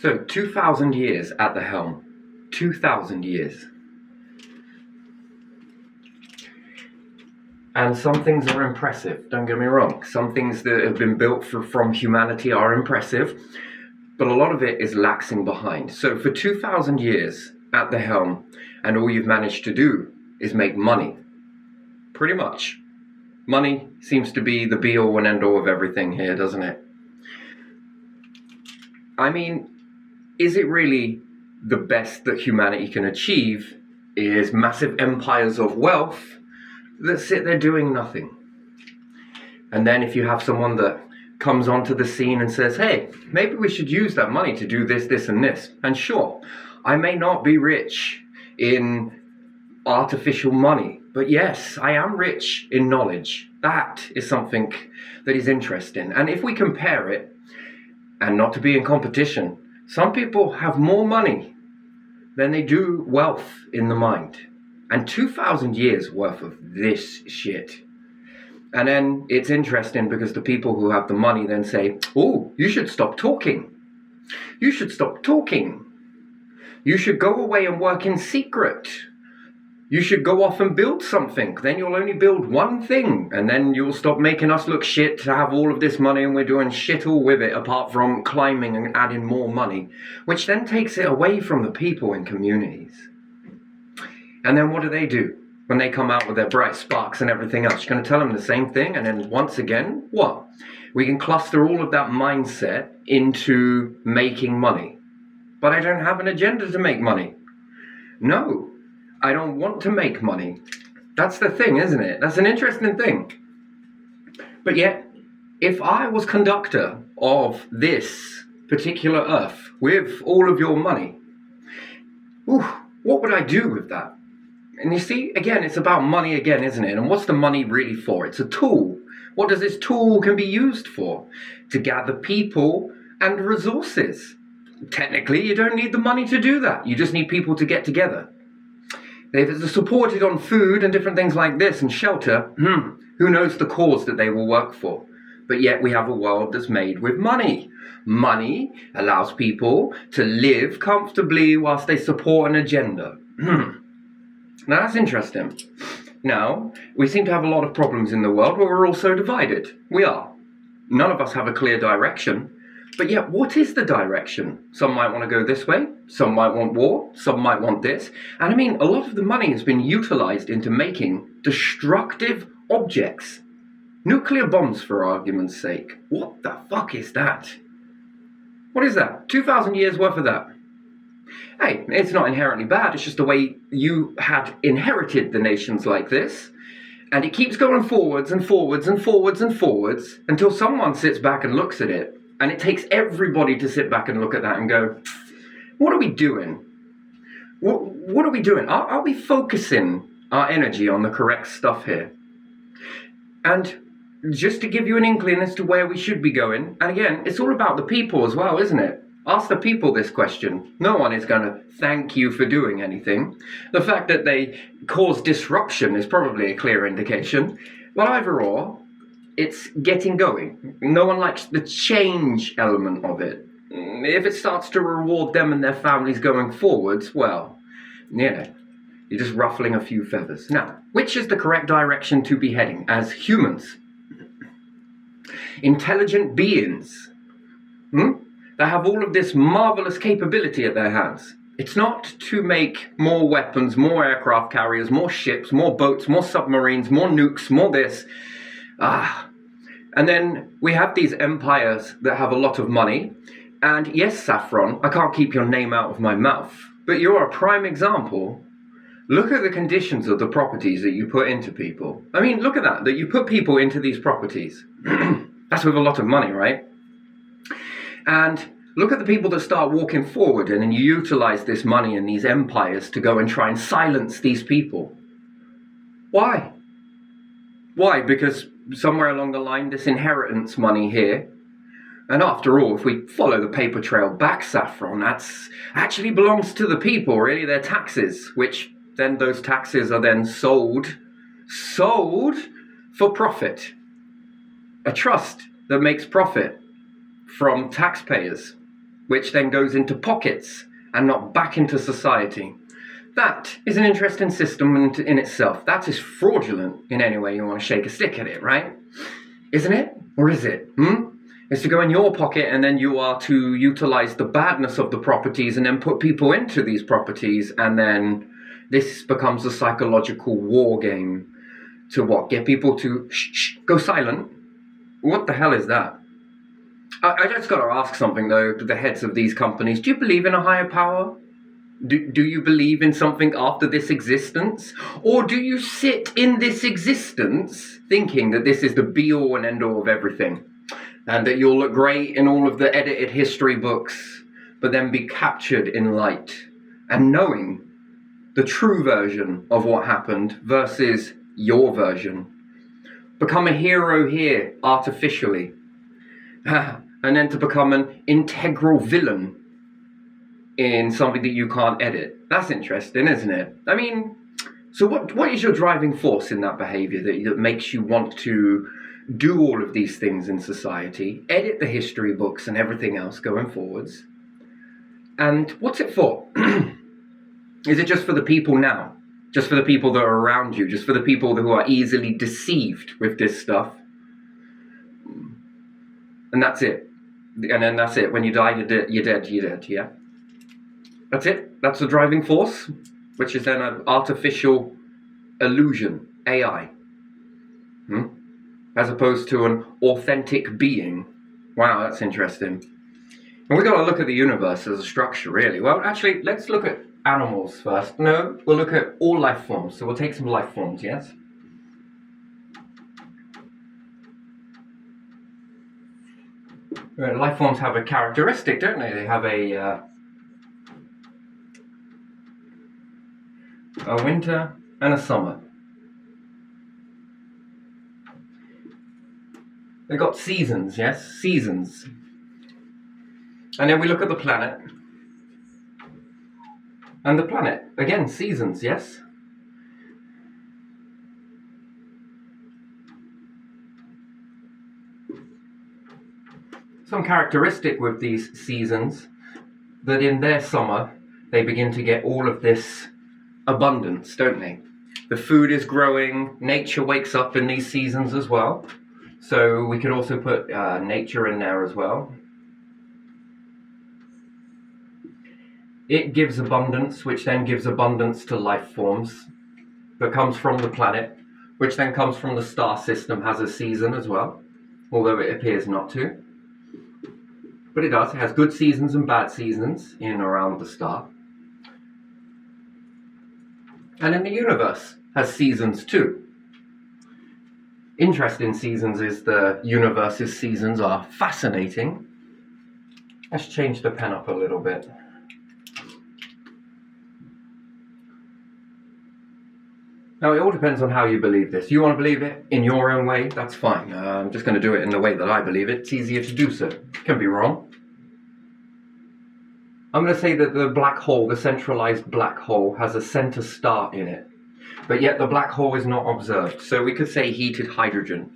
So, 2,000 years at the helm. 2,000 years. And some things are impressive, don't get me wrong. Some things that have been built from humanity are impressive, but a lot of it is laxing behind. So, for 2,000 years at the helm, and all you've managed to do is make money. Pretty much. Money seems to be the be-all and end-all of everything here, doesn't it? I mean, is it really the best that humanity can achieve is massive empires of wealth that sit there doing nothing? And then if you have someone that comes onto the scene and says, hey, maybe we should use that money to do this, this, and this. And sure, I may not be rich in artificial money, but yes, I am rich in knowledge. That is something that is interesting. And if we compare it, and not to be in competition, some people have more money than they do wealth in the mind. And 2,000 years worth of this shit. And then it's interesting because the people who have the money then say, oh, you should stop talking. You should stop talking. You should go away and work in secret. You should go off and build something. Then you'll only build one thing. And then you'll stop making us look shit to have all of this money and we're doing shit all with it apart from climbing and adding more money. Which then takes it away from the people in communities. And then what do? When they come out with their bright sparks and everything else, you're going to tell them the same thing. And then once again, what? We can cluster all of that mindset into making money. But I don't have an agenda to make money. No. I don't want to make money. That's the thing, isn't it? That's an interesting thing. But yet, if I was conductor of this particular earth with all of your money, what would I do with that? And you see, again, it's about money again, isn't it? And what's the money really for? It's a tool. What does this tool can be used for? To gather people and resources. Technically, you don't need the money to do that. You just need people to get together. If it's supported on food and different things like this and shelter, who knows the cause that they will work for? But yet we have a world that's made with money. Money allows people to live comfortably whilst they support an agenda. Now that's interesting. Now, we seem to have a lot of problems in the world where we're all so divided. We are. None of us have a clear direction. But yet, what is the direction? Some might want to go this way, some might want war, some might want this. And I mean, a lot of the money has been utilized into making destructive objects. Nuclear bombs, for argument's sake. What the fuck is that? What is that? 2,000 years worth of that. Hey, it's not inherently bad, it's just the way you had inherited the nations like this. And it keeps going forwards and forwards and forwards and forwards until someone sits back and looks at it. And it takes everybody to sit back and look at that and go, what are we doing? What are we doing? Are we focusing our energy on the correct stuff here? And just to give you an inkling as to where we should be going, and again, it's all about the people as well, isn't it? Ask the people this question. No one is going to thank you for doing anything. The fact that they cause disruption is probably a clear indication. But either or, it's getting going. No one likes the change element of it. If it starts to reward them and their families going forwards, well, you're just ruffling a few feathers. Now, which is the correct direction to be heading as humans? Intelligent beings that have all of this marvelous capability at their hands. It's not to make more weapons, more aircraft carriers, more ships, more boats, more submarines, more nukes, more this. And then we have these empires that have a lot of money. And yes, Saffron, I can't keep your name out of my mouth, but you're a prime example. Look at the conditions of the properties that you put into people. I mean, look at that you put people into these properties. That's with a lot of money, right? And look at the people that start walking forward and then you utilize this money and these empires to go and try and silence these people. Why? Why? Because somewhere along the line, this inheritance money here, and after all, if we follow the paper trail back, Saffron, that's actually belongs to the people, really, their taxes, which then those taxes are then sold for profit. A trust that makes profit from taxpayers. which then goes into pockets and not back into society. That is an interesting system in itself. That is fraudulent in any way you want to shake a stick at it, right? Isn't it? Or is it? It's to go in your pocket, and then you are to utilize the badness of the properties and then put people into these properties, and then this becomes a psychological war game to what? Get people to go silent? What the hell is that? I just got to ask something though, to the heads of these companies. Do you believe in a higher power? Do you believe in something after this existence? Or do you sit in this existence thinking that this is the be-all and end-all of everything? And that you'll look great in all of the edited history books, but then be captured in light and knowing the true version of what happened versus your version. Become a hero here artificially. And then to become an integral villain in something that you can't edit. That's interesting, isn't it? I mean, so what is your driving force in that behavior that makes you want to do all of these things in society, edit the history books and everything else going forwards? And what's it for? Is it just for the people now? Just for the people that are around you? Just for the people who are easily deceived with this stuff? And that's it. And then that's it. When you die, you're dead, yeah? That's it. That's the driving force, which is then an artificial illusion, AI. As opposed to an authentic being. Wow, that's interesting. And we've got to look at the universe as a structure, really. Well, actually, let's look at animals first. No, we'll look at all life forms. So we'll take some life forms, yes? Life forms have a characteristic, don't they? They have a winter and a summer. They've got seasons, yes? Seasons. And then we look at the planet. And the planet, again, seasons, yes? Some characteristic with these seasons, that in their summer, they begin to get all of this abundance, don't they? The food is growing, nature wakes up in these seasons as well. So we could also put nature in there as well. It gives abundance, which then gives abundance to life forms that comes from the planet, which then comes from the star system, has a season as well, although it appears not to. But it does. It has good seasons and bad seasons in and around the star. And in the universe has seasons too. Interest in seasons is the universe's seasons are fascinating. Let's change the pen up a little bit. Now, it all depends on how you believe this. You want to believe it in your own way, that's fine. I'm just going to do it in the way that I believe it. It's easier to do so. Can be wrong. I'm going to say that the black hole, the centralized black hole, has a center star in it. But yet the black hole is not observed. So we could say heated hydrogen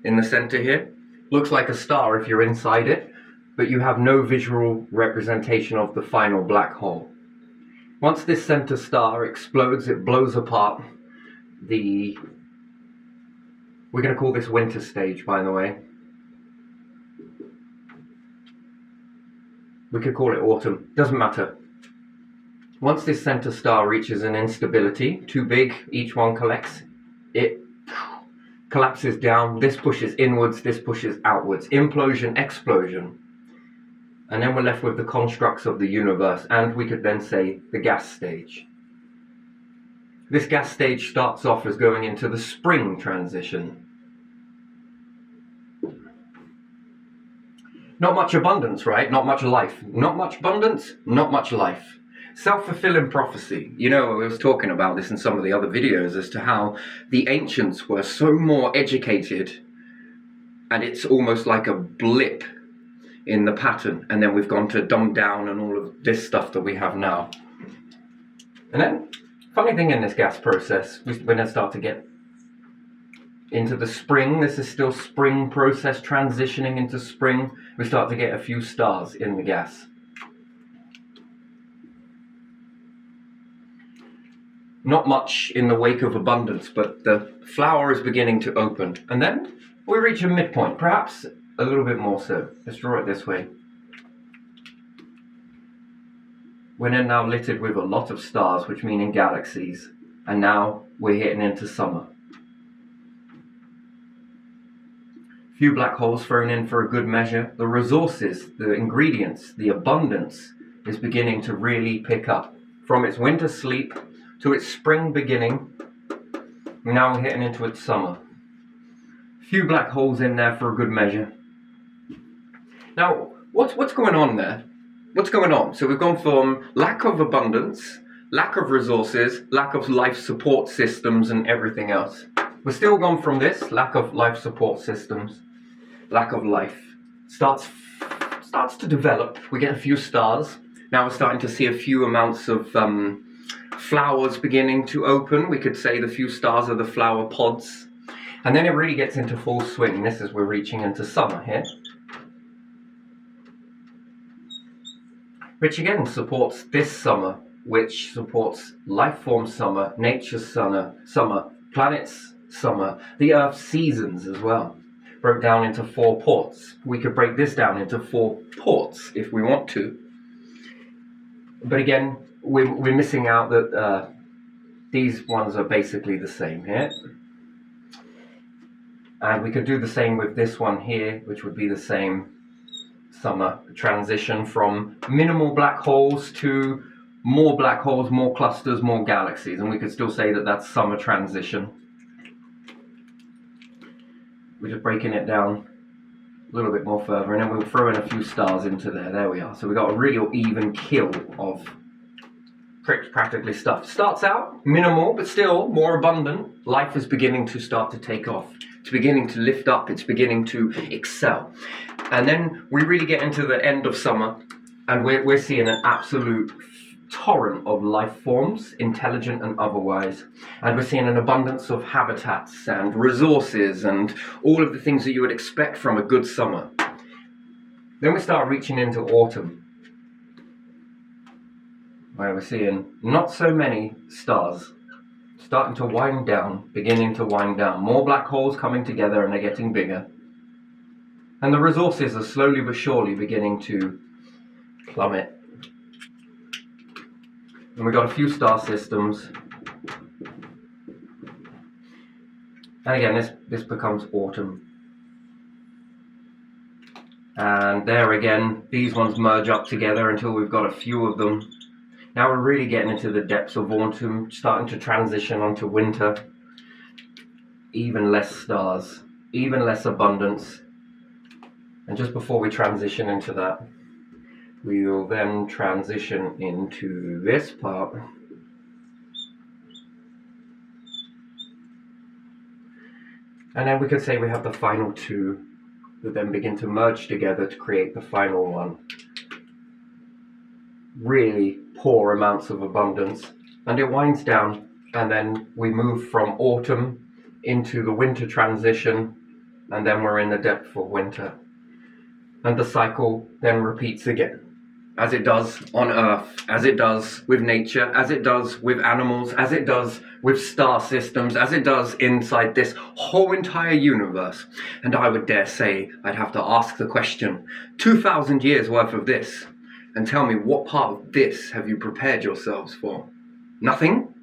in the center here. Looks like a star if you're inside it, but you have no visual representation of the final black hole. Once this center star explodes, it blows apart we're going to call this winter stage, by the way. We could call it autumn, doesn't matter. Once this center star reaches an instability, too big, each one collects, it collapses down, this pushes inwards, this pushes outwards. Implosion, explosion. And then we're left with the constructs of the universe, and we could then say the gas stage. This gas stage starts off as going into the spring transition. Not much abundance, right? Not much life. Not much abundance, not much life. Self-fulfilling prophecy. You know, I was talking about this in some of the other videos as to how the ancients were so more educated, and it's almost like a blip in the pattern, and then we've gone to dumb down and all of this stuff that we have now. And then, funny thing in this gas process, we then start to get into the spring. This is still spring process, transitioning into spring. We start to get a few stars in the gas. Not much in the wake of abundance, but the flower is beginning to open. And then we reach a midpoint, perhaps a little bit more so. Let's draw it this way. We're now littered with a lot of stars, which mean in galaxies. And now we're hitting into summer. Few black holes thrown in for a good measure. The resources, the ingredients, the abundance is beginning to really pick up. From its winter sleep to its spring beginning, now we're hitting into its summer. Few black holes in there for a good measure. Now, what's going on there? What's going on? So we've gone from lack of abundance, lack of resources, lack of life support systems and everything else. We're still gone from this, lack of life support systems, lack of life. Starts to develop. We get a few stars. Now we're starting to see a few amounts of flowers beginning to open. We could say the few stars are the flower pods. And then it really gets into full swing. This is we're reaching into summer here. Which again supports this summer, which supports life form summer, nature's summer, planets summer, the Earth's seasons as well. Broke down into 4 ports. We could break this down into 4 ports if we want to. But again, we're missing out that these ones are basically the same here. And we could do the same with this one here, which would be the same summer transition from minimal black holes to more black holes, more clusters, more galaxies. And we could still say that that's summer transition. We're just breaking it down a little bit more further, and then we'll throw in a few stars into there. There we are. So we've got a real even kill of practically stuff. Starts out minimal, but still more abundant. Life is beginning to start to take off. It's beginning to lift up. It's beginning to excel. And then we really get into the end of summer, and we're seeing an absolute torrent of life forms, intelligent and otherwise, and we're seeing an abundance of habitats and resources and all of the things that you would expect from a good summer. Then we start reaching into autumn, where we're seeing not so many stars starting to wind down, beginning to wind down, more black holes coming together and they're getting bigger, and the resources are slowly but surely beginning to plummet. And we've got a few star systems. And again, this becomes autumn. And there again, these ones merge up together until we've got a few of them. Now we're really getting into the depths of autumn, starting to transition onto winter. Even less stars, even less abundance. And just before we transition into that, we will then transition into this part. And then we could say we have the final 2 that then begin to merge together to create the final one. Really poor amounts of abundance. And it winds down, and then we move from autumn into the winter transition, and then we're in the depth of winter. And the cycle then repeats again. As it does on Earth, as it does with nature, as it does with animals, as it does with star systems, as it does inside this whole entire universe. And I would dare say I'd have to ask the question, 2,000 years worth of this, and tell me what part of this have you prepared yourselves for? Nothing?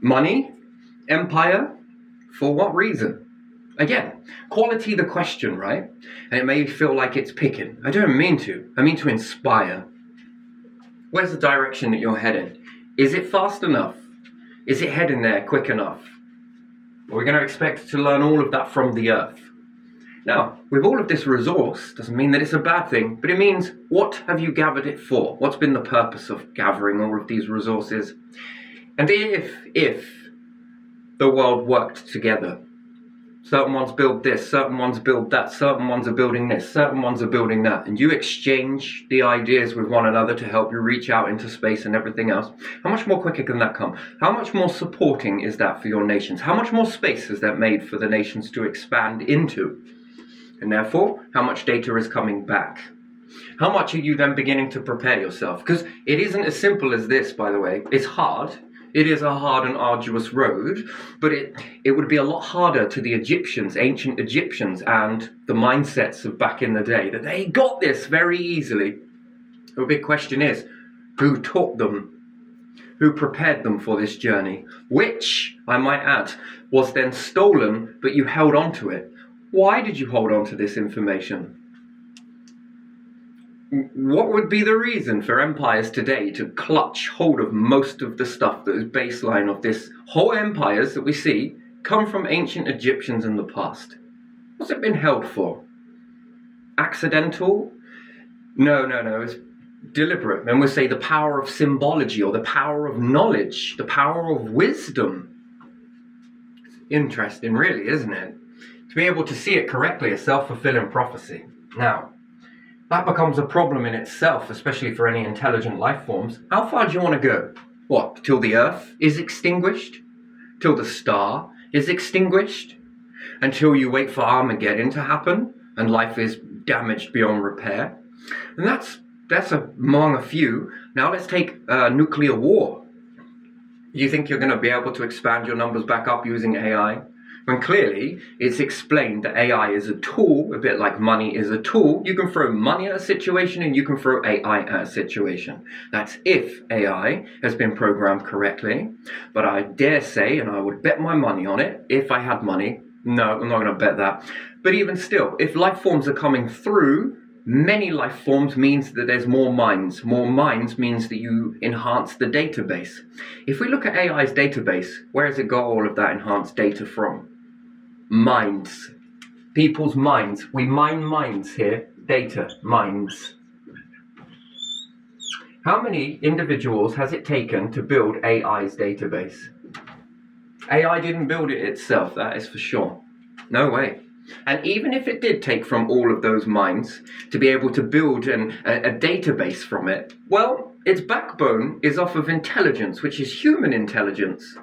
Money? Empire? For what reason? Again, quality the question, right? And it may feel like it's picking. I don't mean to. I mean to inspire. Where's the direction that you're heading? Is it fast enough? Is it heading there quick enough? Are we going to expect to learn all of that from the Earth? Now, with all of this resource, doesn't mean that it's a bad thing, but it means what have you gathered it for? What's been the purpose of gathering all of these resources? And if the world worked together, certain ones build this, certain ones build that, certain ones are building this, certain ones are building that, and you exchange the ideas with one another to help you reach out into space and everything else, how much more quicker can that come? How much more supporting is that for your nations? How much more space has that made for the nations to expand into? And therefore, how much data is coming back? How much are you then beginning to prepare yourself? Because it isn't as simple as this, by the way. It's hard. It is a hard and arduous road, but it would be a lot harder to the Egyptians, ancient Egyptians, and the mindsets of back in the day, that they got this very easily. The big question is, who taught them? Who prepared them for this journey? Which, I might add, was then stolen, but you held on to it. Why did you hold on to this information? What would be the reason for empires today to clutch hold of most of the stuff that is baseline of this whole empires that we see come from ancient Egyptians in the past? What's it been held for? Accidental? No, it's deliberate. And we'll say the power of symbology, or the power of knowledge, the power of wisdom. It's interesting, really, isn't it? To be able to see it correctly, a self-fulfilling prophecy. Now, that becomes a problem in itself, especially for any intelligent life forms. How far do you want to go? What, till the Earth is extinguished? Till the star is extinguished? Until you wait for Armageddon to happen and life is damaged beyond repair? And that's among a few. Now let's take nuclear war. You think you're going to be able to expand your numbers back up using AI? When clearly it's explained that AI is a tool, a bit like money is a tool. You can throw money at a situation and you can throw AI at a situation. That's if AI has been programmed correctly. But I dare say, and I would bet my money on it, if I had money, no, I'm not going to bet that. But even still, if life forms are coming through, many life forms means that there's more minds. More minds means that you enhance the database. If we look at AI's database, where has it got all of that enhanced data from? Minds. People's minds. We mine minds here. Data. Minds. How many individuals has it taken to build AI's database? AI didn't build it itself, that is for sure. No way. And even if it did take from all of those minds to be able to build a database from it, well, its backbone is off of intelligence, which is human intelligence,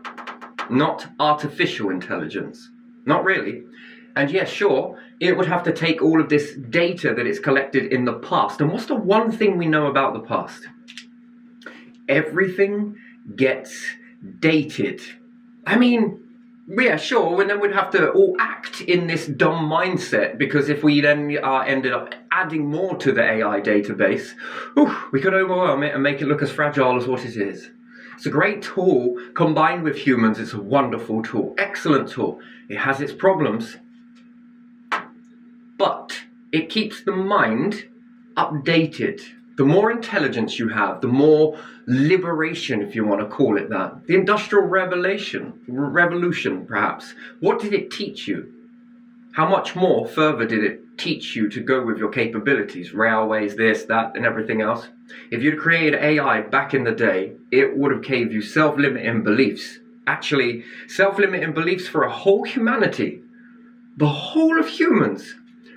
not artificial intelligence. Not really. And yes, sure, it would have to take all of this data that it's collected in the past. And what's the one thing we know about the past? Everything gets dated. I mean, yeah, sure, and then we'd have to all act in this dumb mindset, because if we then ended up adding more to the AI database, we could overwhelm it and make it look as fragile as what it is. It's a great tool. Combined with humans, it's a wonderful tool, excellent tool. It has its problems, but it keeps the mind updated. The more intelligence you have, the more liberation, if you want to call it that. The Industrial Revolution, perhaps. What did it teach you? How much more further did it teach you to go with your capabilities? Railways, this, that, and everything else. If you'd created AI back in the day, it would have gave you self-limiting beliefs. Actually, self-limiting beliefs for a whole humanity. The whole of humans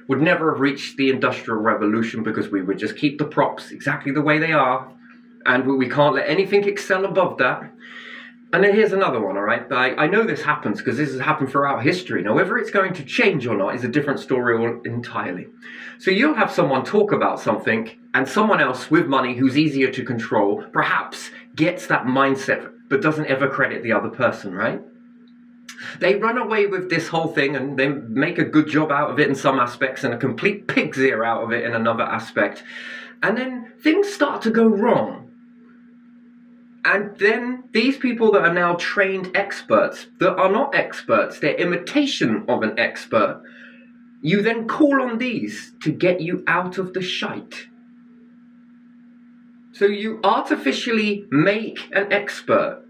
would never have reached the Industrial Revolution, because we would just keep the props exactly the way they are, and we can't let anything excel above that. And then here's another one, all right? I know this happens because this has happened throughout history. Now, whether it's going to change or not is a different story entirely. So you'll have someone talk about something, and someone else with money who's easier to control perhaps gets that mindset, but doesn't ever credit the other person, right? They run away with this whole thing and they make a good job out of it in some aspects and a complete pig's ear out of it in another aspect. And then things start to go wrong. And then these people that are now trained experts, that are not experts, they're imitation of an expert, you then call on these to get you out of the shite. So you artificially make an expert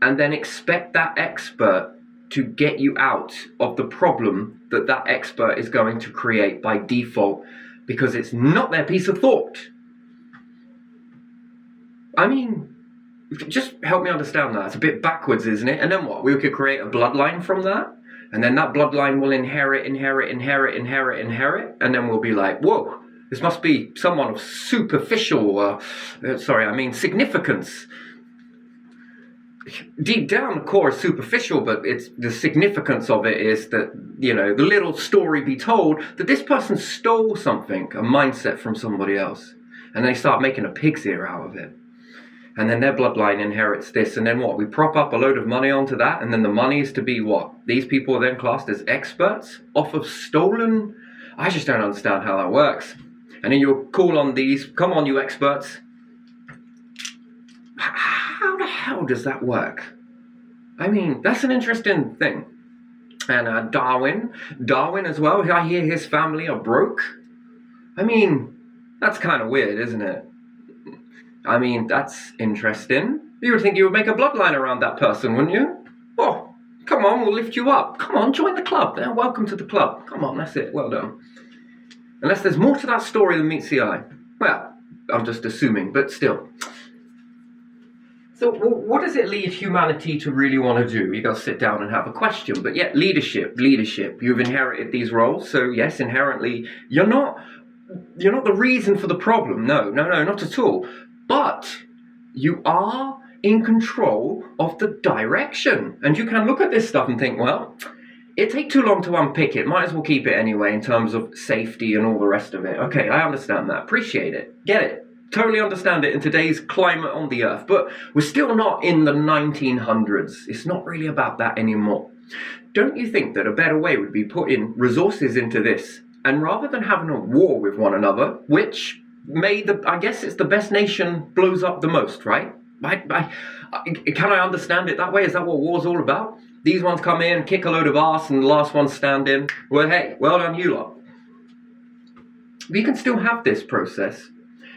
and then expect that expert to get you out of the problem that that expert is going to create by default, because it's not their piece of thought. I mean, just help me understand that. It's a bit backwards, isn't it? And then what? We could create a bloodline from that, and then that bloodline will inherit, and then we'll be like, whoa, this must be someone of superficial, significance. deep down, the core is superficial, but it's the significance of it is that, the little story be told that this person stole something, a mindset from somebody else, and they start making a pig's ear out of it. And then their bloodline inherits this, and then what? We prop up a load of money onto that, and then the money is to be what? These people are then classed as experts off of stolen. I just don't understand how that works. And then you'll call on these, come on, you experts. How the hell does that work? I mean, that's an interesting thing. And Darwin as well, I hear his family are broke. I mean, that's kind of weird, isn't it? I mean, that's interesting. You would think you would make a bloodline around that person, wouldn't you? Oh, come on, we'll lift you up. Come on, join the club. Now, welcome to the club. Come on, that's it. Well done. Unless there's more to that story than meets the eye. Well, I'm just assuming, but still. So what does it lead humanity to really want to do? You got to sit down and have a question. But yet, leadership. You've inherited these roles. So yes, inherently, you're not the reason for the problem. No, not at all. But you are in control of the direction. And you can look at this stuff and think, well, it'd take too long to unpick it. Might as well keep it anyway in terms of safety and all the rest of it. Okay, I understand that. Appreciate it. Get it. Totally understand it in today's climate on the earth, but we're still not in the 1900s. It's not really about that anymore. Don't you think that a better way would be putting resources into this, and rather than having a war with one another, which I guess it's the best nation blows up the most, right? Can I understand it that way? Is that what war's all about? These ones come in, kick a load of arse, and the last ones stand in. Well, hey, well done you lot. We can still have this process.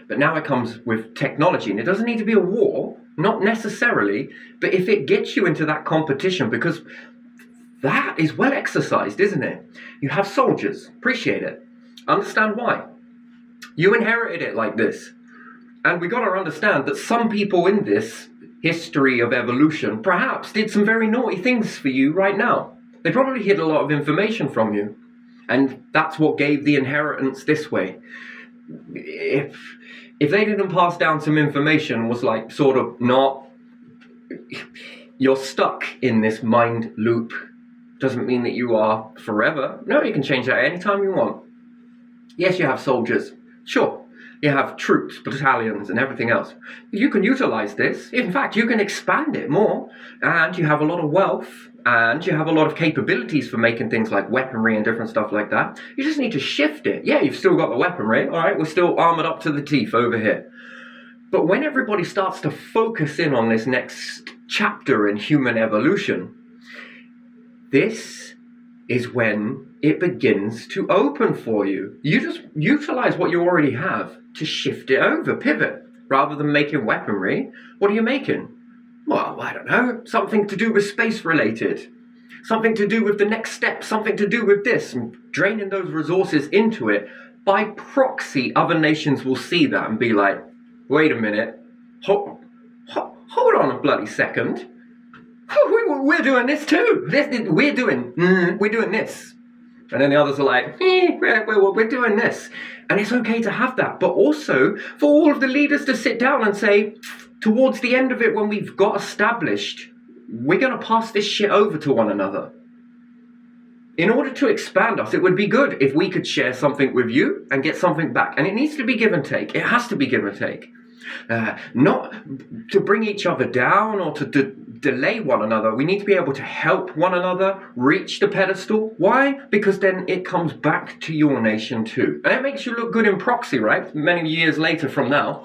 But now it comes with technology, and it doesn't need to be a war, not necessarily, but if it gets you into that competition, because that is well exercised, isn't it? You have soldiers, appreciate it, understand why. You inherited it like this, and we got to understand that some people in this history of evolution perhaps did some very naughty things for you right now. They probably hid a lot of information from you, and that's what gave the inheritance this way. If they didn't pass down some information, was like sort of not, you're stuck in this mind loop. Doesn't mean that you are forever. No, you can change that anytime you want. Yes, you have soldiers. Sure. You have troops, battalions, and everything else. You can utilize this. In fact, you can expand it more. And you have a lot of wealth. And you have a lot of capabilities for making things like weaponry and different stuff like that. You just need to shift it. Yeah, you've still got the weaponry. All right, we're still armored up to the teeth over here. But when everybody starts to focus in on this next chapter in human evolution, this is when it begins to open for you. You just utilize what you already have to shift it over, pivot. Rather than making weaponry, what are you making? Well, I don't know, something to do with space related. Something to do with the next step, something to do with this. And draining those resources into it, by proxy, other nations will see that and be like, wait a minute, hold on a bloody second. We're doing this too. We're doing this. And then the others are like, we're doing this. And it's okay to have that. But also for all of the leaders to sit down and say, towards the end of it, when we've got established, we're going to pass this shit over to one another. In order to expand us, it would be good if we could share something with you and get something back. And it needs to be give and take. It has to be give and take. Not to bring each other down or to delay one another. We need to be able to help one another reach the pedestal. Why? Because then it comes back to your nation too. And it makes you look good in proxy, right? Many years later from now.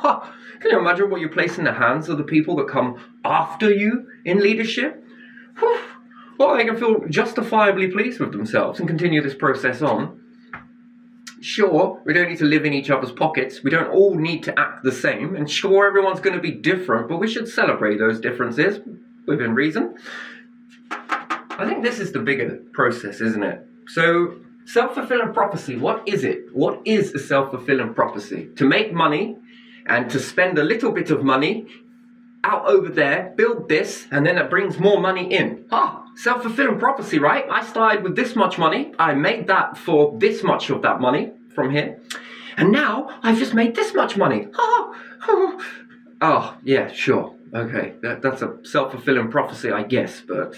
Can you imagine what you place in the hands of the people that come after you in leadership? Well, they can feel justifiably pleased with themselves and continue this process on. Sure, we don't need to live in each other's pockets. We don't all need to act the same. And sure, everyone's going to be different, but we should celebrate those differences within reason. I think this is the bigger process, isn't it? So, self-fulfilling prophecy, what is it? What is a self-fulfilling prophecy? To make money and to spend a little bit of money out over there, build this, and then it brings more money in. Self-fulfilling prophecy, right? I started with this much money. I made that for this much of that money from here. And now I've just made this much money. Oh, yeah, sure. Okay, that's a self-fulfilling prophecy, I guess, but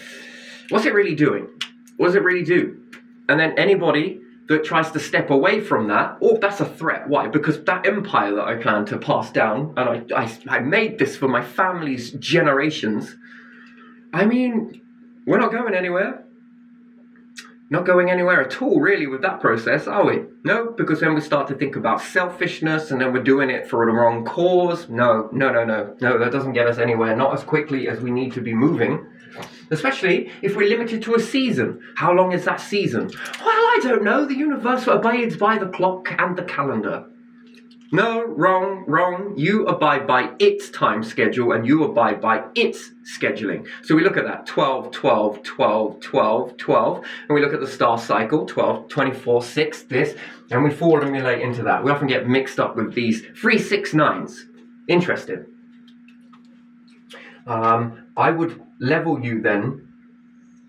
what's it really doing? What does it really do? And then anybody that tries to step away from that, oh, that's a threat. Why? Because that empire that I plan to pass down, and I made this for my family's generations. I mean, we're not going anywhere. Not going anywhere at all, really, with that process, are we? No, because then we start to think about selfishness, and then we're doing it for the wrong cause. No, that doesn't get us anywhere, not as quickly as we need to be moving. Especially if we're limited to a season. How long is that season? Well, I don't know. The universe abides by the clock and the calendar. No, wrong. You abide by its time schedule and you abide by its scheduling. So we look at that 12, 12, 12, 12, 12, and we look at the star cycle, 12, 24, 6, this, and we formulate into that. We often get mixed up with these 3, 6, 9s. Interesting. I would level you then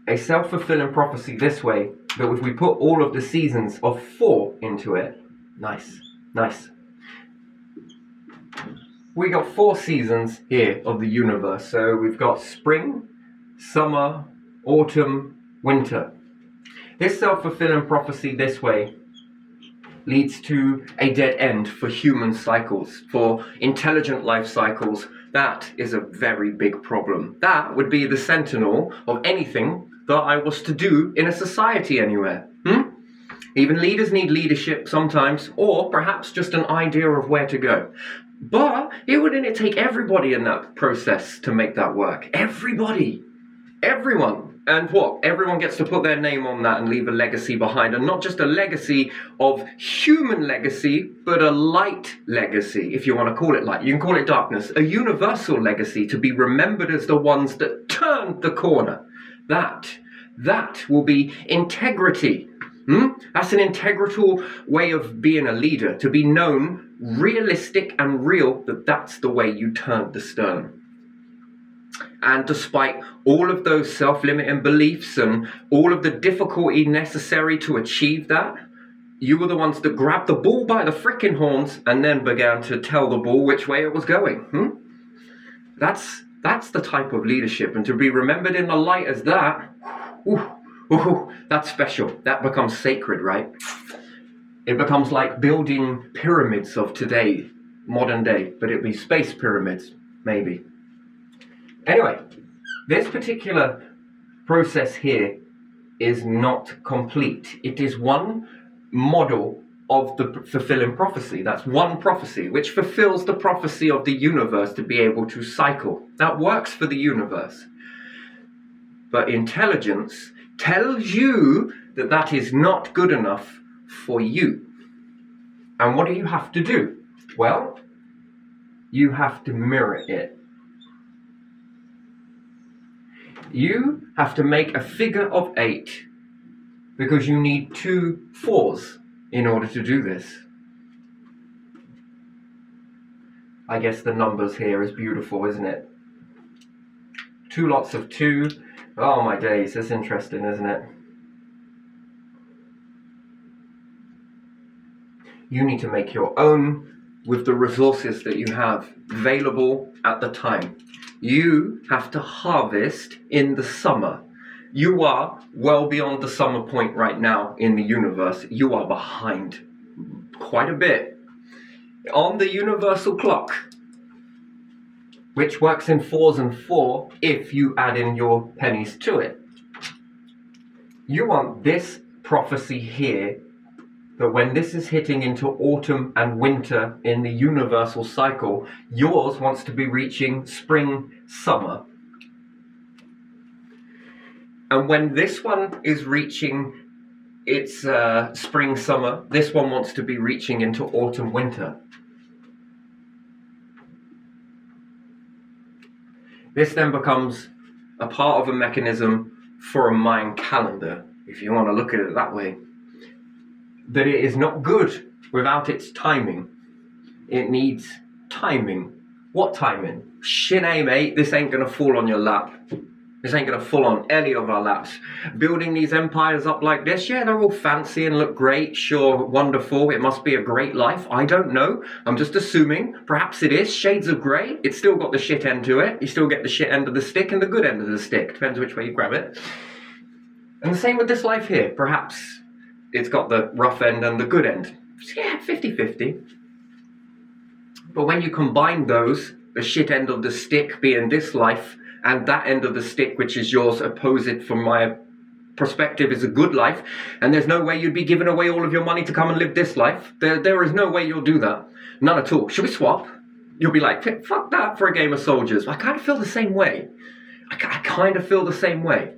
a self-fulfilling prophecy this way, that if we put all of the seasons of 4 into it, nice. We got 4 seasons here of the universe. So we've got spring, summer, autumn, winter. This self-fulfilling prophecy this way leads to a dead end for human cycles, for intelligent life cycles. That is a very big problem. That would be the sentinel of anything that I was to do in a society anywhere. Even leaders need leadership sometimes, or perhaps just an idea of where to go. But it wouldn't take everybody in that process to make that work. Everybody. Everyone. And what? Everyone gets to put their name on that and leave a legacy behind. And not just a legacy of human legacy, but a light legacy, if you want to call it light. You can call it darkness. A universal legacy to be remembered as the ones that turned the corner. That will be integrity. That's an integral way of being a leader, to be known, realistic and real, that's the way you turned the stone. And despite all of those self-limiting beliefs and all of the difficulty necessary to achieve that, you were the ones that grabbed the bull by the frickin' horns and then began to tell the bull which way it was going. That's the type of leadership, and to be remembered in the light as that, that's special. That becomes sacred, right? It becomes like building pyramids of today, modern day, but it'd be space pyramids, maybe. Anyway, this particular process here is not complete. It is one model of the fulfilling prophecy. That's one prophecy, which fulfills the prophecy of the universe to be able to cycle. That works for the universe. But intelligence tells you that is not good enough for you. And what do you have to do? Well, you have to mirror it. You have to make a figure of 8 because you need 2 4s in order to do this. I guess the numbers here is beautiful, isn't it? 2 lots of 2. Oh my days, that's interesting, isn't it? You need to make your own with the resources that you have available at the time. You have to harvest in the summer. You are well beyond the summer point right now in the universe. You are behind quite a bit on the universal clock, which works in 4s and 4 if you add in your pennies to it. You want this prophecy here, that when this is hitting into autumn and winter in the universal cycle, yours wants to be reaching spring, summer. And when this one is reaching its spring, summer, this one wants to be reaching into autumn, winter. This then becomes a part of a mechanism for a Mayan calendar, if you want to look at it that way. That it is not good without its timing. It needs timing. What timing? Shinay, mate, this ain't gonna fall on your lap. This ain't gonna fall on any of our laps. Building these empires up like this, yeah, they're all fancy and look great, sure, wonderful, it must be a great life. I don't know. I'm just assuming. Perhaps it is. Shades of grey. It's still got the shit end to it. You still get the shit end of the stick and the good end of the stick. Depends which way you grab it. And the same with this life here. Perhaps it's got the rough end and the good end. Yeah, 50-50. But when you combine those, the shit end of the stick being this life, and that end of the stick, which is yours, opposite from my perspective, is a good life, and there's no way you'd be giving away all of your money to come and live this life. There is no way you'll do that. None at all. Should we swap? You'll be like, fuck that for a game of soldiers. I kind of feel the same way. I kind of feel the same way.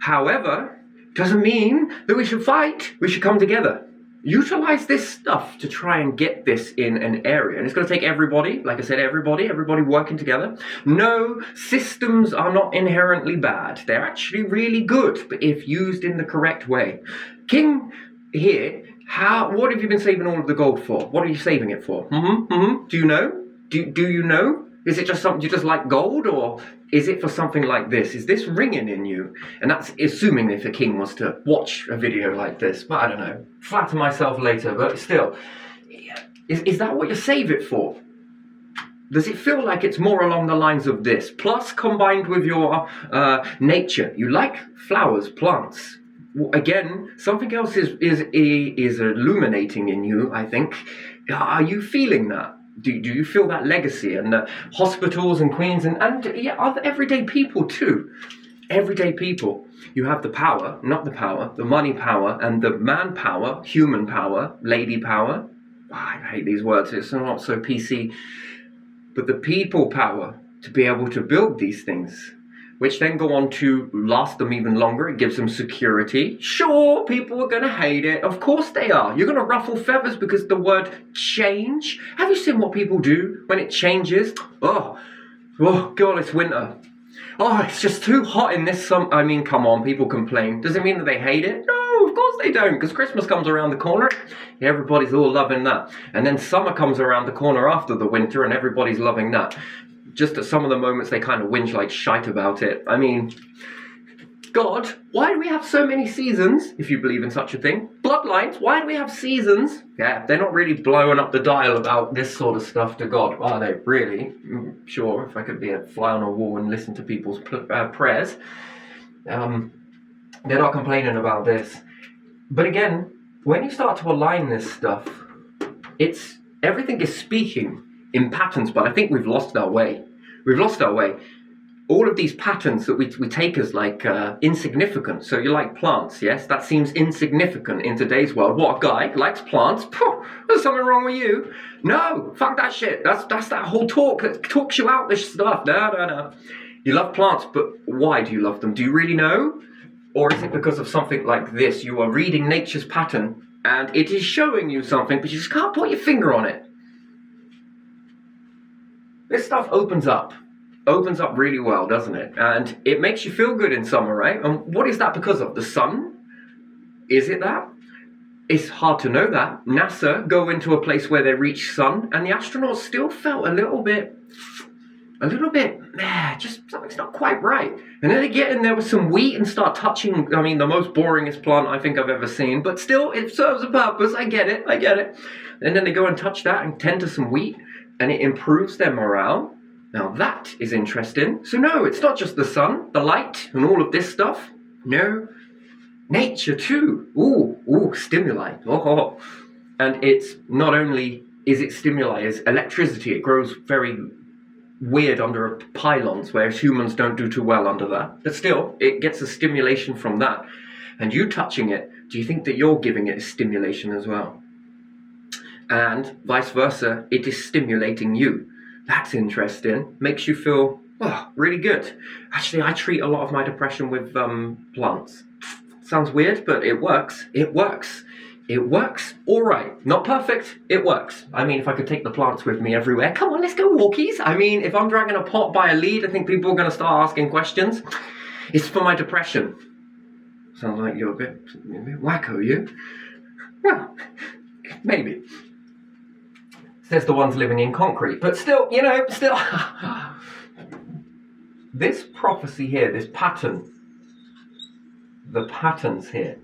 However, doesn't mean that we should fight. We should come together. Utilize this stuff to try and get this in an area. And it's going to take everybody, like I said, everybody working together. No, systems are not inherently bad. They're actually really good, but if used in the correct way. King here, what have you been saving all of the gold for? What are you saving it for? Do you know? Do you know? Is it just something you just like gold, or is it for something like this? Is this ringing in you? And that's assuming if a king was to watch a video like this. But I don't know. Flatter myself later, but still. Is that what you save it for? Does it feel like it's more along the lines of this? Plus, combined with your nature. You like flowers, plants. Again, something else is illuminating in you, I think. Are you feeling that? Do you feel that legacy and the hospitals and queens and yeah, other everyday people too? Everyday people. You have the power, not the power, the money power and the man power, human power, lady power. I hate these words, it's not so PC. But the people power to be able to build these things, which then go on to last them even longer. It gives them security. Sure, people are going to hate it. Of course they are. You're going to ruffle feathers because the word change. Have you seen what people do when it changes? Oh God, it's winter. Oh, it's just too hot in this summer. I mean, come on, people complain. Does it mean that they hate it? No, of course they don't, because Christmas comes around the corner. Everybody's all loving that. And then summer comes around the corner after the winter, and everybody's loving that. Just at some of the moments they kind of whinge like shite about it. I mean, God, why do we have so many seasons, if you believe in such a thing? Bloodlines, why do we have seasons? Yeah, they're not really blowing up the dial about this sort of stuff to God, are they? Really? Sure, if I could be a fly on a wall and listen to people's prayers. They're not complaining about this. But again, when you start to align this stuff, everything is speaking in patterns, but I think we've lost our way. We've lost our way. All of these patterns that we take as like insignificant. So you like plants, yes? That seems insignificant in today's world. What, a guy likes plants? Pooh, there's something wrong with you. No, fuck that shit. That's that whole talk that talks you out this stuff. No. You love plants, but why do you love them? Do you really know? Or is it because of something like this? You are reading nature's pattern and it is showing you something, but you just can't put your finger on it. This stuff opens up really well, doesn't it? And it makes you feel good in summer, right? And what is that because of? The sun? Is it that? It's hard to know that. NASA go into a place where they reach sun, and the astronauts still felt a little bit, just something's not quite right. And then they get in there with some wheat and start touching, I mean, the most boringest plant I think I've ever seen, but still, it serves a purpose. I get it. And then they go and touch that and tend to some wheat, and it improves their morale. Now that is interesting. So no, it's not just the sun, the light, and all of this stuff. No, nature too. Ooh, stimuli. Oh. And it's not only is it stimuli, it's electricity. It grows very weird under pylons, whereas humans don't do too well under that. But still, it gets a stimulation from that. And you touching it, do you think that you're giving it a stimulation as well? And vice versa, it is stimulating you. That's interesting. Makes you feel, really good. Actually, I treat a lot of my depression with plants. Sounds weird, but it works. It works. All right. Not perfect. It works. I mean, if I could take the plants with me everywhere, come on, let's go walkies. I mean, if I'm dragging a pot by a lead, I think people are going to start asking questions. It's for my depression. Sounds like you're a bit wacko, you? Well, maybe. Says the ones living in concrete, but still. this prophecy here, this pattern, the patterns here,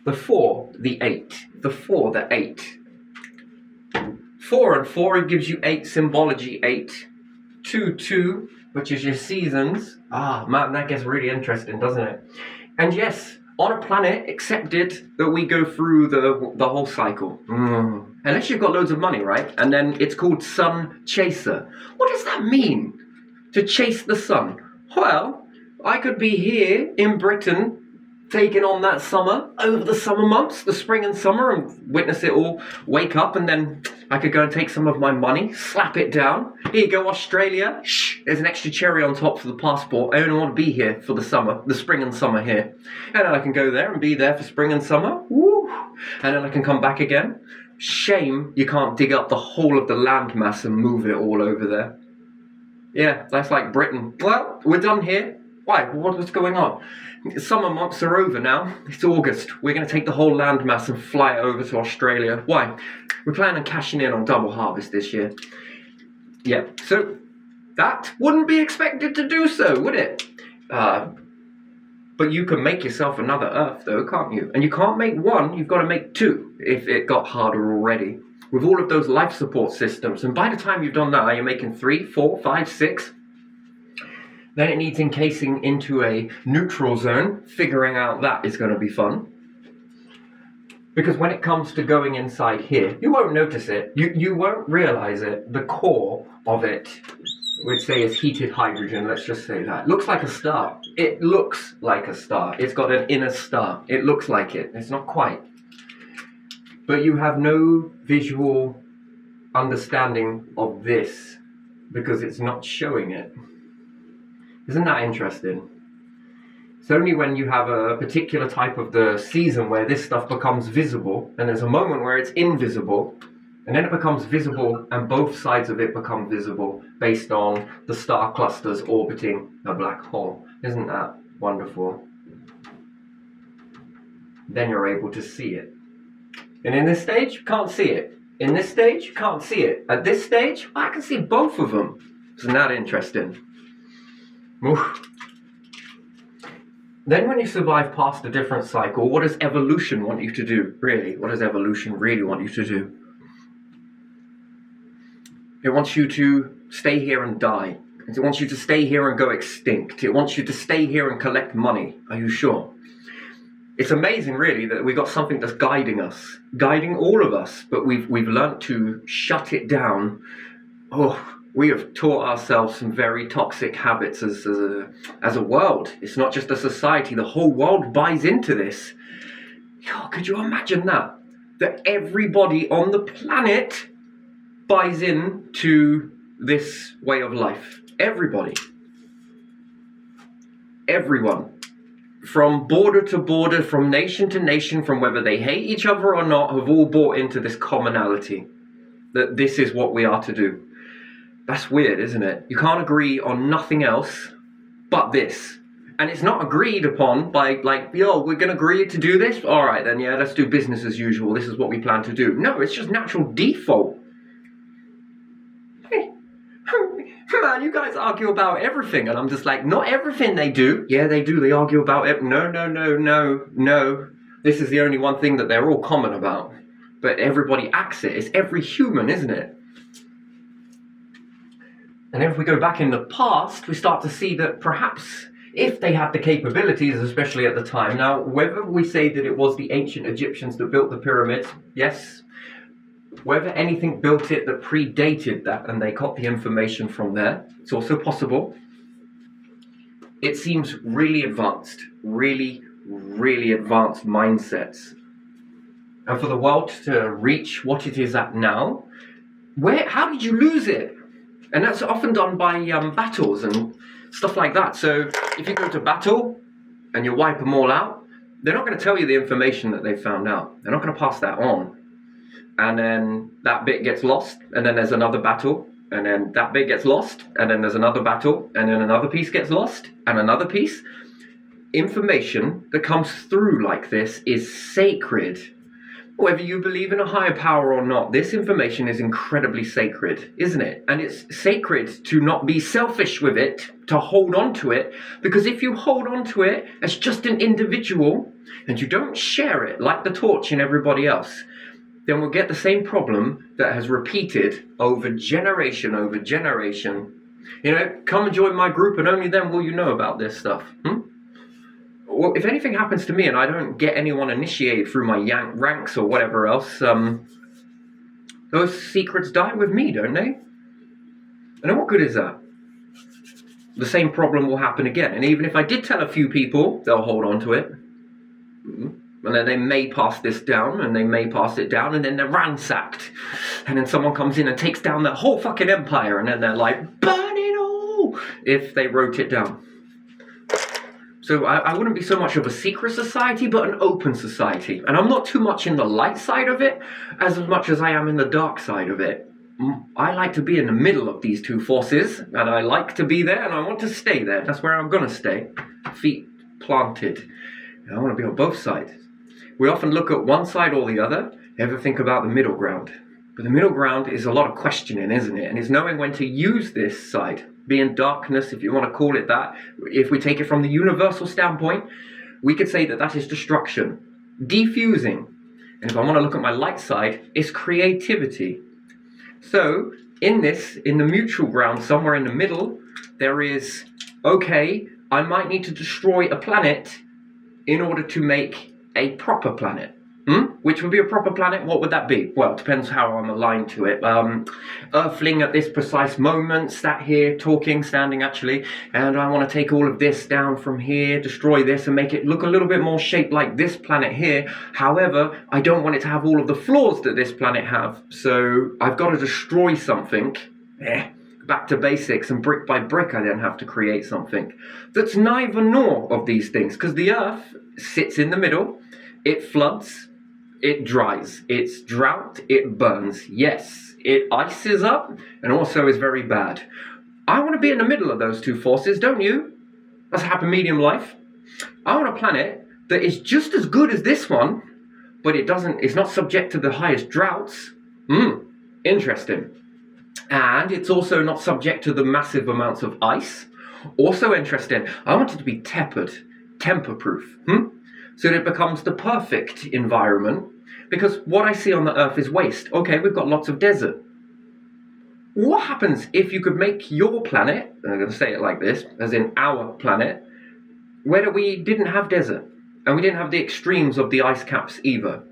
the 4, the 8, the 4, the 8. 4 and 4, it gives you 8 symbology, 8. 2, 2, which is your seasons. Ah, man, that gets really interesting, doesn't it? And yes, on a planet, accepted that we go through the whole cycle. Unless you've got loads of money, right? And then it's called Sun Chaser. What does that mean? To chase the sun? Well, I could be here in Britain taking on that summer, over the summer months, the spring and summer, and witness it all, wake up, and then I could go and take some of my money, slap it down. Here you go, Australia. Shh, there's an extra cherry on top for the passport. I only want to be here for the summer, the spring and summer here. And then I can go there and be there for spring and summer. Woo! And then I can come back again. Shame you can't dig up the whole of the landmass and move it all over there. Yeah, that's like Britain. Well, we're done here. Why? What's going on? Summer months are over now. It's August. We're going to take the whole landmass and fly it over to Australia. Why? We're planning on cashing in on double harvest this year. Yeah, so that wouldn't be expected to do so, would it? But you can make yourself another Earth, though, can't you? And you can't make one, you've got to make two, if it got harder already. With all of those life support systems. And by the time you've done that, you're making 3, 4, 5, 6. Then it needs encasing into a neutral zone. Figuring out that is going to be fun. Because when it comes to going inside here, you won't notice it. You won't realize it. The core of it, we'd say, is heated hydrogen. Let's just say that. Looks like a star. It looks like a star. It's got an inner star. It looks like it. It's not quite. But you have no visual understanding of this because it's not showing it. Isn't that interesting? It's only when you have a particular type of the season where this stuff becomes visible, and there's a moment where it's invisible, and then it becomes visible, and both sides of it become visible based on the star clusters orbiting a black hole. Isn't that wonderful? Then you're able to see it. And in this stage, you can't see it. In this stage, you can't see it. At this stage, I can see both of them. Isn't that interesting? Oof. Then when you survive past a different cycle, what does evolution want you to do, really? What does evolution really want you to do? It wants you to stay here and die. It wants you to stay here and go extinct. It wants you to stay here and collect money. Are you sure? It's amazing, really, that we've got something that's guiding us, guiding all of us, but we've learnt to shut it down. Oh, we have taught ourselves some very toxic habits as a world. It's not just a society. The whole world buys into this. Oh, could you imagine that? That everybody on the planet buys into this way of life. Everybody. Everyone. From border to border, from nation to nation, from whether they hate each other or not, have all bought into this commonality. That this is what we are to do. That's weird, isn't it? You can't agree on nothing else but this. And it's not agreed upon by, like, yo, we're going to agree to do this? All right, then, yeah, let's do business as usual. This is what we plan to do. No, it's just natural default. Hey, man, you guys argue about everything. And I'm just like, not everything they do. Yeah, they do. They argue about it. No. This is the only one thing that they're all common about. But everybody acts it. It's every human, isn't it? And if we go back in the past, we start to see that perhaps if they had the capabilities, especially at the time. Now, whether we say that it was the ancient Egyptians that built the pyramids, yes. Whether anything built it that predated that and they got the information from there, it's also possible. It seems really advanced, really advanced mindsets. And for the world to reach what it is at now, how did you lose it? And that's often done by battles and stuff like that. So if you go to battle and you wipe them all out, they're not going to tell you the information that they found out. They're not going to pass that on. And then that bit gets lost, and then there's another battle, and then that bit gets lost, and then there's another battle, and then another piece gets lost, and another piece. Information that comes through like this is sacred. Whether you believe in a higher power or not, this information is incredibly sacred, isn't it? And it's sacred to not be selfish with it, to hold on to it, because if you hold on to it as just an individual and you don't share it like the torch and everybody else, then we'll get the same problem that has repeated over generation over generation. You know, come and join my group and only then will you know about this stuff. Well, if anything happens to me and I don't get anyone initiated through my ranks or whatever else, those secrets die with me, don't they? And then what good is that? The same problem will happen again. And even if I did tell a few people, they'll hold on to it. And then they may pass this down, and they may pass it down, and then they're ransacked. And then someone comes in and takes down their whole fucking empire, and then they're like, burn it all! If they wrote it down. So I wouldn't be so much of a secret society, but an open society. And I'm not too much in the light side of it, as much as I am in the dark side of it. I like to be in the middle of these two forces, and I like to be there, and I want to stay there. That's where I'm going to stay. Feet planted. And I want to be on both sides. We often look at one side or the other, never think about the middle ground. But the middle ground is a lot of questioning, isn't it? And it's knowing when to use this side. Be in darkness, if you want to call it that. If we take it from the universal standpoint, we could say that that is destruction, defusing. And if I want to look at my light side, it's creativity. So in the mutual ground, somewhere in the middle, there is, okay, I might need to destroy a planet in order to make a proper planet. Which would be a proper planet? What would that be? Well, it depends how I'm aligned to it. Earthling at this precise moment, standing actually, and I want to take all of this down from here, destroy this and make it look a little bit more shaped like this planet here. However, I don't want it to have all of the flaws that this planet have, so I've got to destroy something. Back to basics, and brick by brick I then have to create something that's neither nor of these things, because the Earth sits in the middle. It floods, it dries, it's drought, it burns. Yes, it ices up and also is very bad. I want to be in the middle of those two forces, don't you? That's a happy medium life. I want a planet that is just as good as this one, but it's not subject to the highest droughts. Interesting. And it's also not subject to the massive amounts of ice. Also interesting. I want it to be temper-proof. So that it becomes the perfect environment, because what I see on the Earth is waste. Okay, we've got lots of desert. What happens if you could make your planet, and I'm going to say it like this, as in our planet, where we didn't have desert, and we didn't have the extremes of the ice caps either?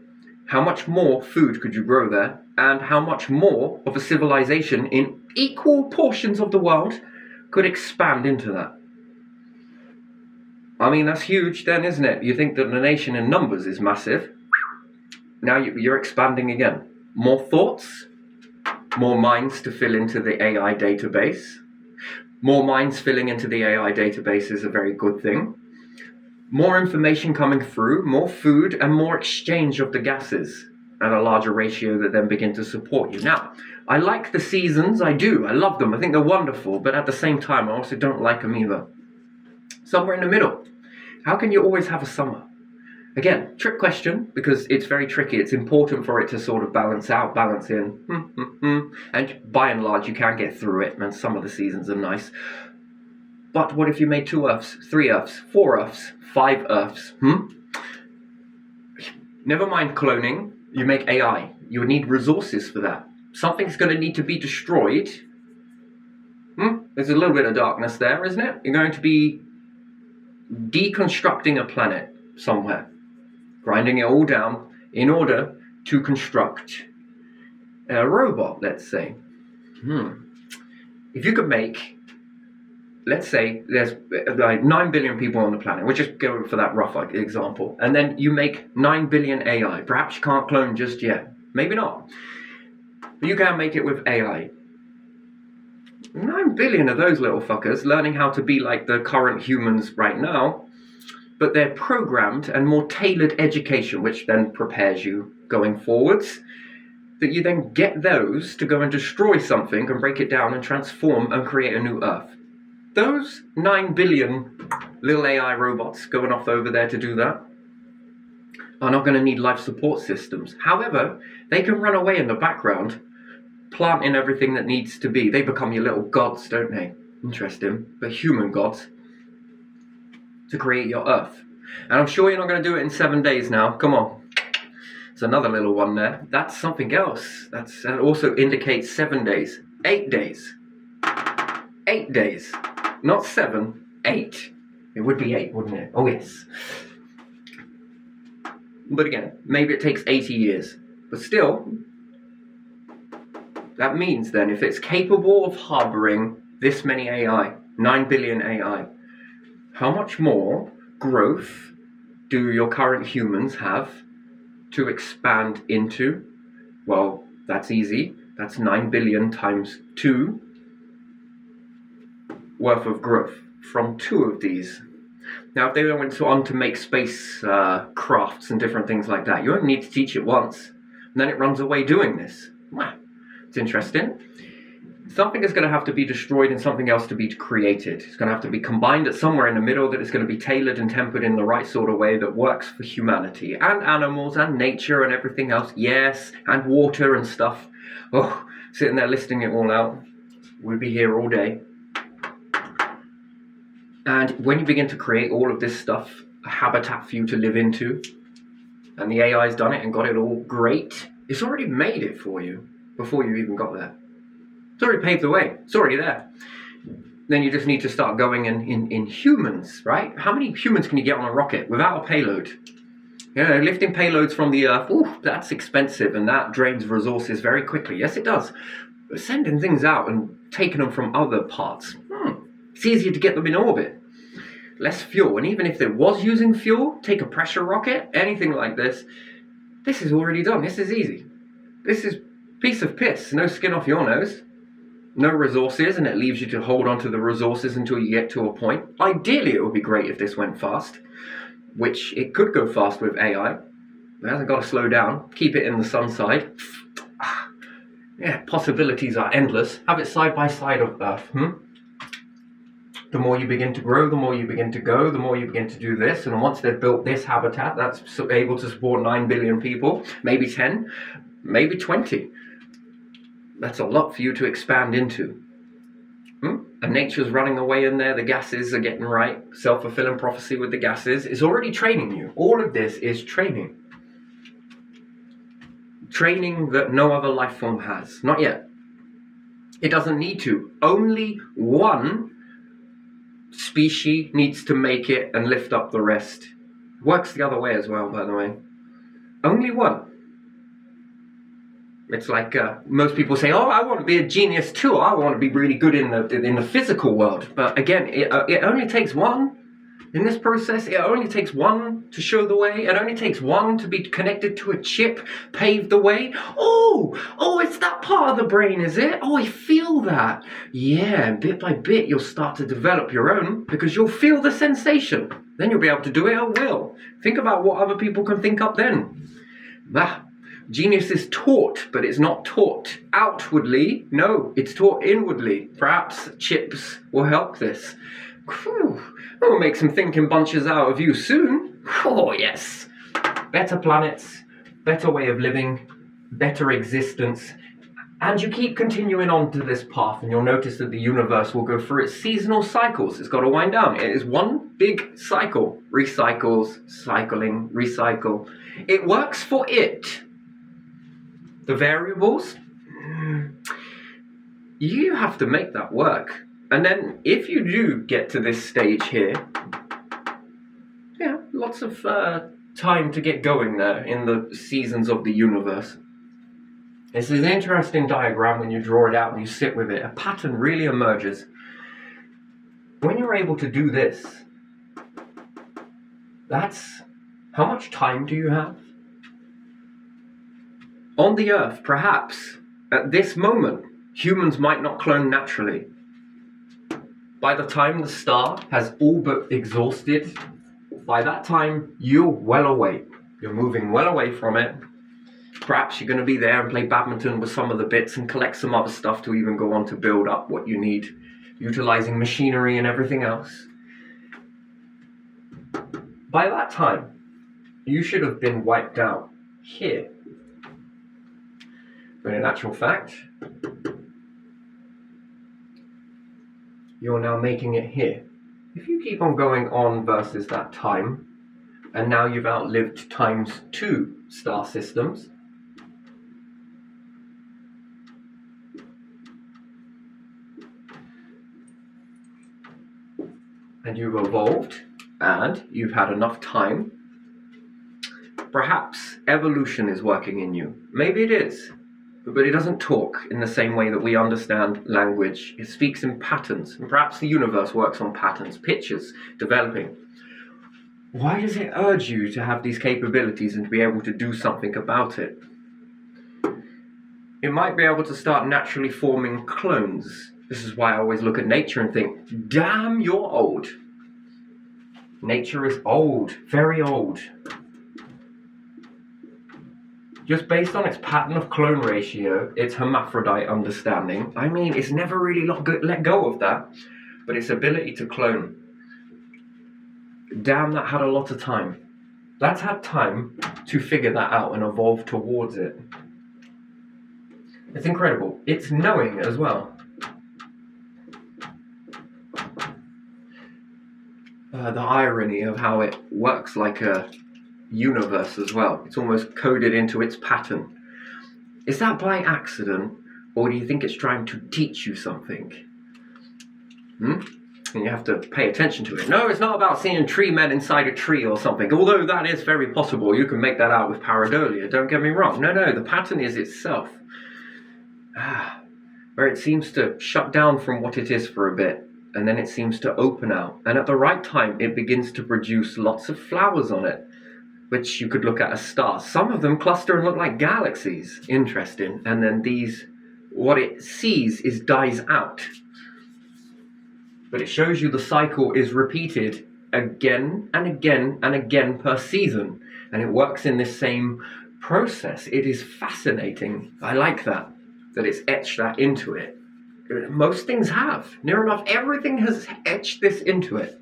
How much more food could you grow there, and how much more of a civilization in equal portions of the world could expand into that? I mean, that's huge then, isn't it? You think that the nation in numbers is massive. Now you're expanding again. More thoughts, more minds to fill into the AI database. More minds filling into the AI database is a very good thing. More information coming through, more food, and more exchange of the gases at a larger ratio that then begin to support you. Now, I like the seasons, I do. I love them. I think they're wonderful, but at the same time, I also don't like them either. Somewhere in the middle. How can you always have a summer? Again, trick question, because it's very tricky. It's important for it to sort of balance in. And by and large, you can get through it, and some of the seasons are nice. But what if you made 2 Earths, 3 Earths, 4 Earths, 5 Earths? Never mind cloning, you make AI. You would need resources for that. Something's going to need to be destroyed. There's a little bit of darkness there, isn't it? You're going to be deconstructing a planet somewhere, grinding it all down in order to construct a robot, let's say. If you could make, let's say there's like 9 billion people on the planet, we'll just go for that rough example, and then you make 9 billion AI. Perhaps you can't clone just yet, maybe not, but you can make it with AI. 9 billion of those little fuckers learning how to be like the current humans right now, but they're programmed and more tailored education, which then prepares you going forwards, that you then get those to go and destroy something and break it down and transform and create a new Earth. Those 9 billion little AI robots going off over there to do that, are not going to need life support systems. However, they can run away in the background, planting everything that needs to be. They become your little gods, don't they? Interesting. But human gods to create your Earth. And I'm sure you're not going to do it in 7 days now. Come on. There's another little one there. That's something else. That also indicates 7 days. 8 days. 8 days. Not 7, 8. It would be 8, wouldn't it? Oh, yes. But again, maybe it takes 80 years. But still, that means then if it's capable of harboring this many AI, 9 billion AI, how much more growth do your current humans have to expand into? Well, that's easy. That's 9 billion times 2 worth of growth from 2 of these. Now, if they went on to make space crafts and different things like that, you only need to teach it once, and then it runs away doing this. Wow, it's interesting. Something is going to have to be destroyed and something else to be created. It's going to have to be combined at somewhere in the middle that is going to be tailored and tempered in the right sort of way that works for humanity and animals and nature and everything else. Yes, and water and stuff. Oh, sitting there listing it all out. We'd be here all day. And when you begin to create all of this stuff, a habitat for you to live into, and the AI's done it and got it all great, it's already made it for you before you even got there. It's already paved the way. It's already there. Then you just need to start going in humans, right? How many humans can you get on a rocket without a payload? You know, lifting payloads from the Earth, that's expensive and that drains resources very quickly. Yes, it does. But sending things out and taking them from other parts, it's easier to get them in orbit. Less fuel. And even if it was using fuel, take a pressure rocket, anything like this, this is already done. This is easy. This is piece of piss. No skin off your nose. No resources, and it leaves you to hold on to the resources until you get to a point. Ideally, it would be great if this went fast, which it could go fast with AI. It hasn't got to slow down. Keep it in the sun side. Yeah, possibilities are endless. Have it side by side of Earth. The more you begin to grow, the more you begin to go, the more you begin to do this. And once they've built this habitat that's able to support 9 billion people, maybe 10, maybe 20. That's a lot for you to expand into. And nature's running away in there. The gases are getting right. Self-fulfilling prophecy with the gases is already training you. All of this is training. Training that no other life form has. Not yet. It doesn't need to. Only one species needs to make it and lift up the rest. Works the other way as well, by the way. Only one. It's like most people say, oh, I want to be a genius too. I want to be really good in the physical world. But again, it only takes one. In this process, it only takes one to show the way. It only takes one to be connected to a chip, pave the way. Oh, it's that part of the brain, is it? Oh, I feel that. Yeah, and bit by bit, you'll start to develop your own because you'll feel the sensation. Then you'll be able to do it at will. Think about what other people can think up then. Genius is taught, but it's not taught outwardly. No, it's taught inwardly. Perhaps chips will help this. We'll make some thinking bunches out of you soon. Oh, yes. Better planets, better way of living, better existence. And you keep continuing on to this path, and you'll notice that the universe will go through its seasonal cycles. It's got to wind down. It is one big cycle. Recycles, cycling, recycle. It works for it. The variables, you have to make that work. And then if you do get to this stage here, lots of time to get going there in the seasons of the universe. This is an interesting diagram when you draw it out and you sit with it. A pattern really emerges. When you're able to do this, that's how much time do you have? On the Earth, perhaps, at this moment, humans might not clone naturally. By the time the star has all but exhausted, by that time, you're well away. You're moving well away from it. Perhaps you're going to be there and play badminton with some of the bits and collect some other stuff to even go on to build up what you need, utilizing machinery and everything else. By that time, you should have been wiped out here. But in actual fact, you're now making it here. If you keep on going on versus that time, and now you've outlived times 2 star systems, and you've evolved, and you've had enough time, perhaps evolution is working in you. Maybe it is, but it doesn't talk in the same way that we understand language. It speaks in patterns, and perhaps the universe works on patterns, pictures, developing. Why does it urge you to have these capabilities and to be able to do something about it? It might be able to start naturally forming clones. This is why I always look at nature and think, damn, you're old. Nature is old, very old. Just based on its pattern of clone ratio, its hermaphrodite understanding, I mean, it's never really let go of that, but its ability to clone. Damn, that had a lot of time. That's had time to figure that out and evolve towards it. It's incredible. It's knowing as well. The irony of how it works like a universe as well. It's almost coded into its pattern. Is that by accident, or do you think it's trying to teach you something? And you have to pay attention to it. No, it's not about seeing tree men inside a tree or something, although that is very possible. You can make that out with pareidolia, don't get me wrong. No, the pattern is itself. Where it seems to shut down from what it is for a bit, and then it seems to open out. And at the right time, it begins to produce lots of flowers on it, which you could look at as stars. Some of them cluster and look like galaxies. Interesting. And then what it sees dies out. But it shows you the cycle is repeated again and again and again per season. And it works in this same process. It is fascinating. I like that it's etched that into it. Most things have. Near enough everything has etched this into it.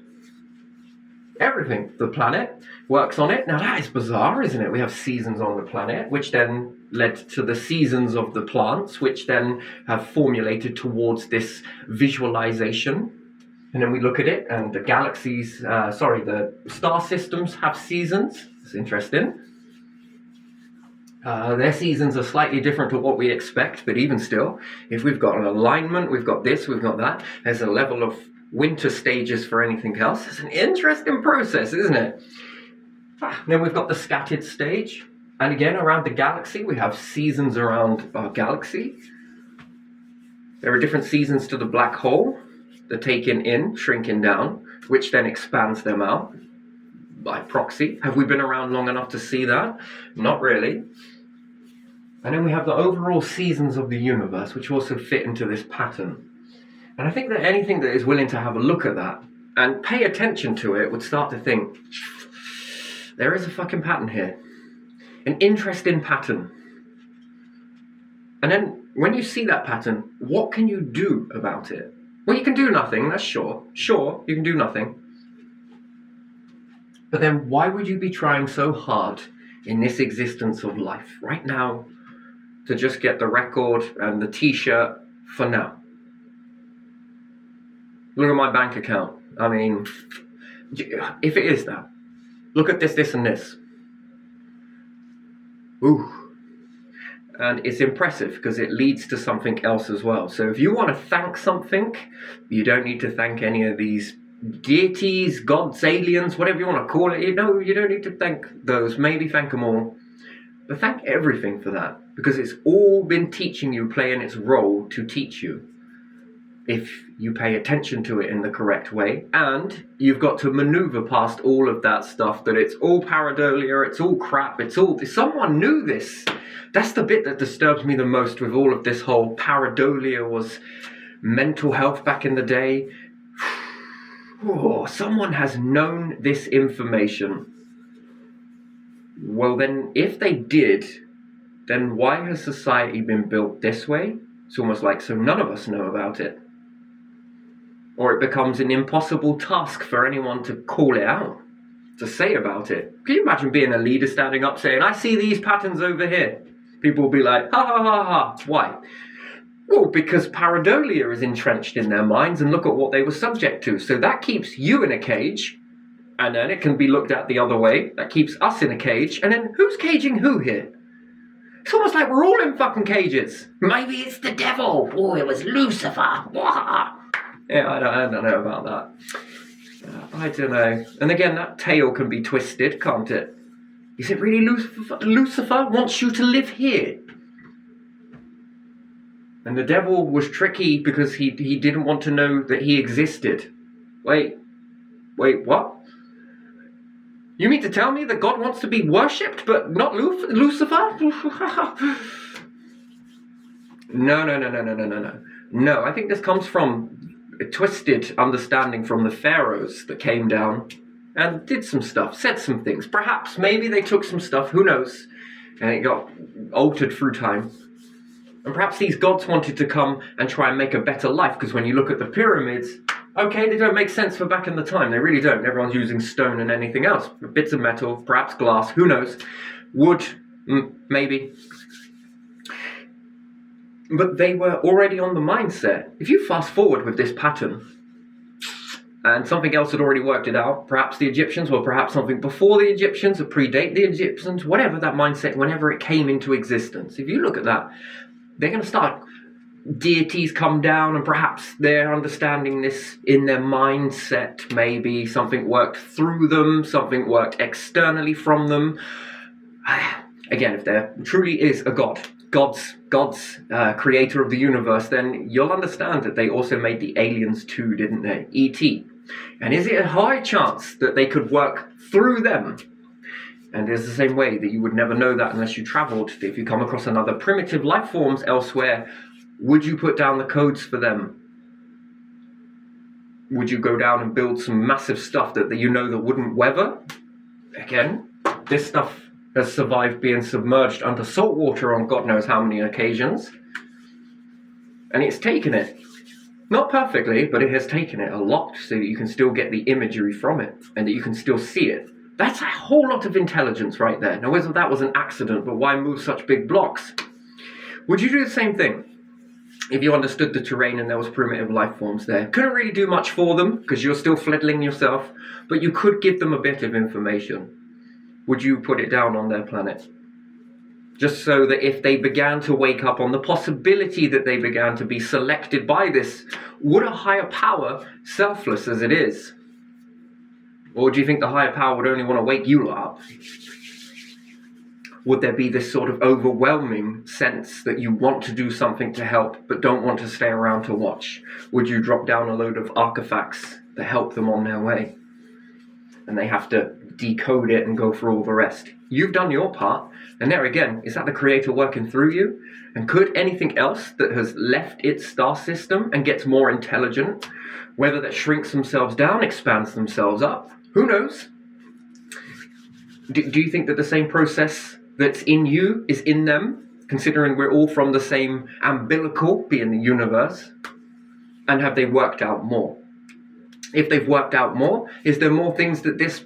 Everything. The planet works on it. Now that is bizarre, isn't it? We have seasons on the planet, which then led to the seasons of the plants, which then have formulated towards this visualization. And then we look at it, and the galaxies, the star systems have seasons. It's interesting. Their seasons are slightly different to what we expect, but even still, if we've got an alignment, we've got this, we've got that, there's a level of winter stages for anything else. It's an interesting process, isn't it? Then we've got the scattered stage. And again, around the galaxy, we have seasons around our galaxy. There are different seasons to the black hole. The taking in, shrinking down, which then expands them out by proxy. Have we been around long enough to see that? Not really. And then we have the overall seasons of the universe, which also fit into this pattern. And I think that anything that is willing to have a look at that and pay attention to it would start to think, there is a fucking pattern here. An interesting pattern. And then when you see that pattern, what can you do about it? Well, you can do nothing, that's sure. Sure, you can do nothing. But then why would you be trying so hard in this existence of life right now to just get the record and the t-shirt for now? Look at my bank account. I mean, if it is that, look at this, and this. Ooh. And it's impressive because it leads to something else as well. So if you want to thank something, you don't need to thank any of these deities, gods, aliens, whatever you want to call it. You don't need to thank those. Maybe thank them all. But thank everything for that. Because it's all been teaching you, playing its role to teach you. If you pay attention to it in the correct way. And you've got to maneuver past all of that stuff, that it's all pareidolia, it's all crap, someone knew this. That's the bit that disturbs me the most with all of this whole pareidolia was mental health back in the day. Someone has known this information. Well then, if they did, then why has society been built this way? It's almost like so none of us know about it. Or it becomes an impossible task for anyone to call it out. to say about it. Can you imagine being a leader standing up saying, I see these patterns over here? People will be like, ha ha ha ha. Why? Well, because pareidolia is entrenched in their minds, and look at what they were subject to. So that keeps you in a cage, and then it can be looked at the other way. That keeps us in a cage, and then who's caging who here? It's almost like we're all in fucking cages. Maybe it's the devil. Oh, it was Lucifer. Yeah, I don't know about that. I don't know. And again, that tale can be twisted, can't it? Is it really Lucifer wants you to live here? And the devil was tricky because he didn't want to know that he existed. Wait, what? You mean to tell me that God wants to be worshipped, but not Lucifer? No. No, I think this comes from a twisted understanding from the pharaohs that came down and did some stuff, said some things. Perhaps, maybe they took some stuff, who knows? And it got altered through time. And perhaps these gods wanted to come and try and make a better life, because when you look at the pyramids, okay, they don't make sense for back in the time. They really don't. Everyone's using stone and anything else. Bits of metal, perhaps glass, who knows? Wood, maybe. But they were already on the mindset. If you fast forward with this pattern, and something else had already worked it out, perhaps the Egyptians, or perhaps something before the Egyptians, or predate the Egyptians, whatever that mindset, whenever it came into existence. If you look at that, they're going to start, deities come down, and perhaps they're understanding this in their mindset. Maybe something worked through them, something worked externally from them. Again, if there truly is a God, God's creator of the universe, then you'll understand that they also made the aliens too, didn't they? E.T. And is it a high chance that they could work through them? And it's the same way that you would never know that unless you traveled. If you come across another primitive life forms elsewhere, would you put down the codes for them? Would you go down and build some massive stuff that you know that wouldn't weather? Again, this stuff has survived being submerged under salt water on God knows how many occasions. And it's taken it. Not perfectly, but it has taken it a lot so that you can still get the imagery from it and that you can still see it. That's a whole lot of intelligence right there. Now, whether that was an accident, but why move such big blocks? Would you do the same thing if you understood the terrain and there was primitive life forms there? Couldn't really do much for them because you're still fledgling yourself, but you could give them a bit of information. Would you put it down on their planet? Just so that if they began to wake up on the possibility that they began to be selected by this, would a higher power, selfless as it is, or do you think the higher power would only want to wake you up? Would there be this sort of overwhelming sense that you want to do something to help but don't want to stay around to watch? Would you drop down a load of artifacts that help them on their way? And they have to decode it and go through all the rest. You've done your part, and there again, is that the creator working through you? And could anything else that has left its star system and gets more intelligent, whether that shrinks themselves down, expands themselves up, who knows? Do you think that the same process that's in you is in them, considering we're all from the same umbilical, being the universe? And have they worked out more? If they've worked out more, is there more things that this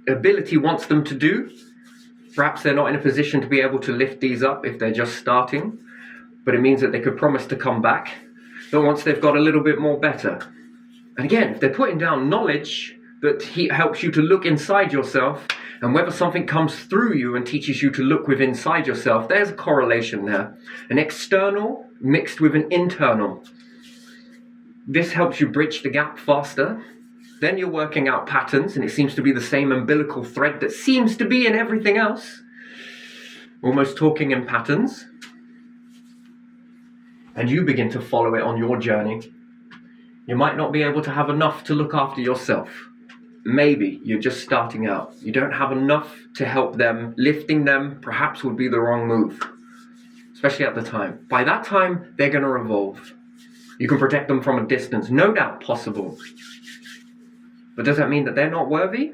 ability wants them to do? Perhaps they're not in a position to be able to lift these up if they're just starting, but it means that they could promise to come back, but once they've got a little bit more better. And again, if they're putting down knowledge that helps you to look inside yourself, and whether something comes through you and teaches you to look within inside yourself, there's a correlation there. An external mixed with an internal. This helps you bridge the gap faster. Then you're working out patterns, and it seems to be the same umbilical thread that seems to be in everything else. Almost talking in patterns. And you begin to follow it on your journey. You might not be able to have enough to look after yourself. Maybe you're just starting out. You don't have enough to help them. Lifting them perhaps would be the wrong move, especially at the time. By that time, they're going to evolve. You can protect them from a distance, no doubt possible. But does that mean that they're not worthy?